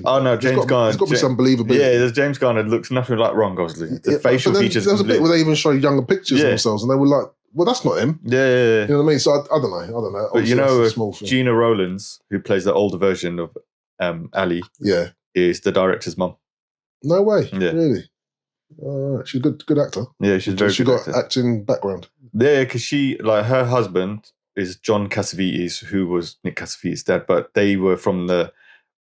Oh no, James Garner. There's got to be some believability. Yeah, James Garner looks nothing like Ron Gosling. The facial features. There was a bit where they even show younger pictures of themselves, and they were like, "Well, that's not him." Yeah. You know what I mean? So I don't know. But small thing. Gina Rowlands, who plays the older version of Ali, is the director's mum. No way. Yeah. Really. She's a good actor. Yeah, she's very good. She got acting background. Yeah, because her husband is John Cassavetes, who was Nick Cassavetes' dad, but they were from the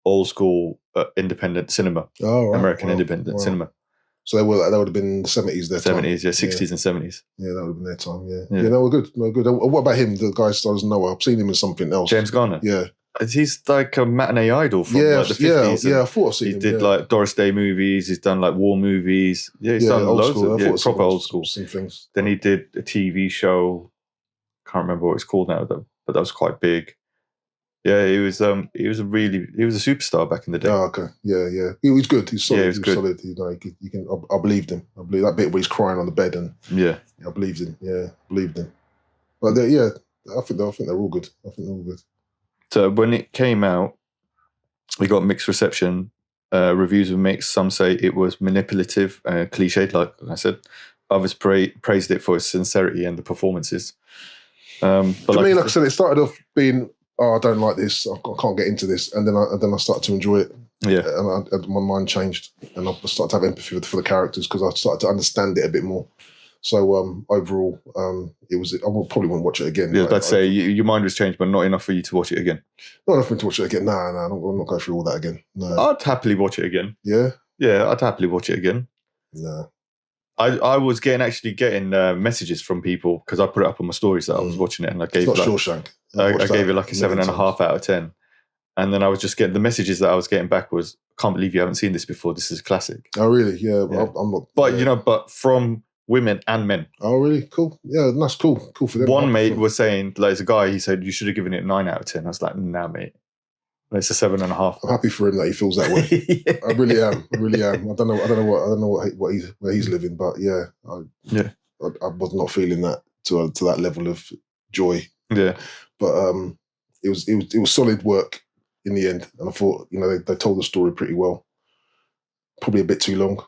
old school independent cinema, American independent cinema. So they would have been the 70s, their 70s, 60s and 70s. Yeah, that would have been their time. Yeah, they were good. What about him? The guy stars Noah. I've seen him in something else. James Garner. Yeah. He's like a matinee idol from the 50s. Yeah, I thought I've seen him. He did like Doris Day movies. He's done like war movies. Yeah, he's done loads of proper old school. Some things. Then he did a TV show. Can't remember what it's called now though, but that was quite big. Yeah, he was a superstar back in the day. Oh, okay. Yeah. He was good. He's solid. Yeah, he was good. Solid. I believed him. I believe that bit where he's crying on the bed, and I believed him. Yeah, believed him. But I think they're all good. So when it came out, we got mixed reception. Reviews were mixed. Some say it was manipulative, cliched, like I said. Others praised it for its sincerity and the performances. For me, like I said, it started off being oh, I don't like this, I can't get into this, and then I started to enjoy it. Yeah, and my mind changed, and I started to have empathy for the characters because I started to understand it a bit more. So overall, it was. I probably wouldn't watch it again. Yeah, I'd say your mind was changed, but not enough for you to watch it again. Not enough for me to watch it again. Nah, I'm not going through all that again. No, I'd happily watch it again. Yeah, I'd happily watch it again. No. I was getting messages from people because I put it up on my stories that I was watching it, and I gave it's not like, Shawshank. I gave it like a 7.5 out of 10, and then I was just getting the messages that I was getting back was, "Can't believe you haven't seen this before. This is a classic." Oh really? Yeah. I'm not. But but from women and men. Oh really? Cool. Yeah, that's cool. Cool for them. One mate was saying, like, there's a guy. He said you should have given it 9 out of 10. I was like, nah, mate. It's a 7.5. I'm happy for him that he feels that way. Yeah. I really am. I don't know where he's living, but yeah, I was not feeling that to that level of joy. Yeah, but it was solid work in the end, and I thought they told the story pretty well. Probably a bit too long.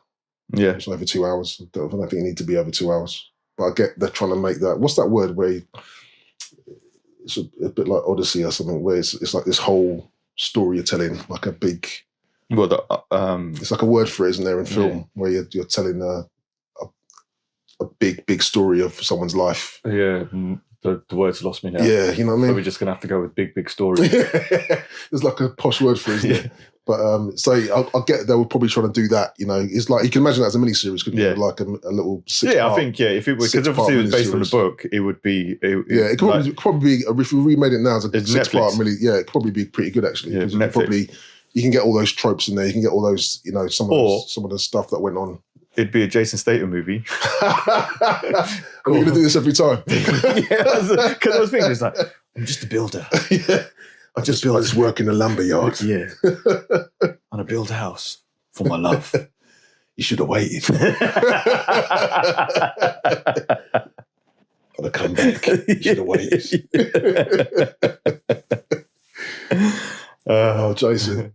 Yeah, it's over 2 hours. I don't think it need to be over 2 hours. But I get they're trying to make that. What's that word where it's a bit like Odyssey or something, where it's like this whole story you're telling, like a big. Well, it's like a word for it, isn't there, in film, where you're telling a big story of someone's life. Yeah, the word's lost me now. Yeah, you know what I mean? So we're just going to have to go with big story. There's like a posh word for it, isn't it? But so I get they were probably trying to do that. It's like you can imagine that as a miniseries, couldn't you? Like a little 6 I think if it was, because obviously it was based on the book, it would be. It could probably be if we remade it now as a 6-part. Really, it'd probably be pretty good actually. Yeah, you can get all those tropes in there. You can get all those, some of the stuff that went on. It'd be a Jason Statham movie. Are we going to do this every time? Because I was thinking, it's like, I'm just a builder. I just work in a lumberyard. Yeah. And I build a house for my love. You should have waited. Gotta come back. You should have waited. Oh, Jason.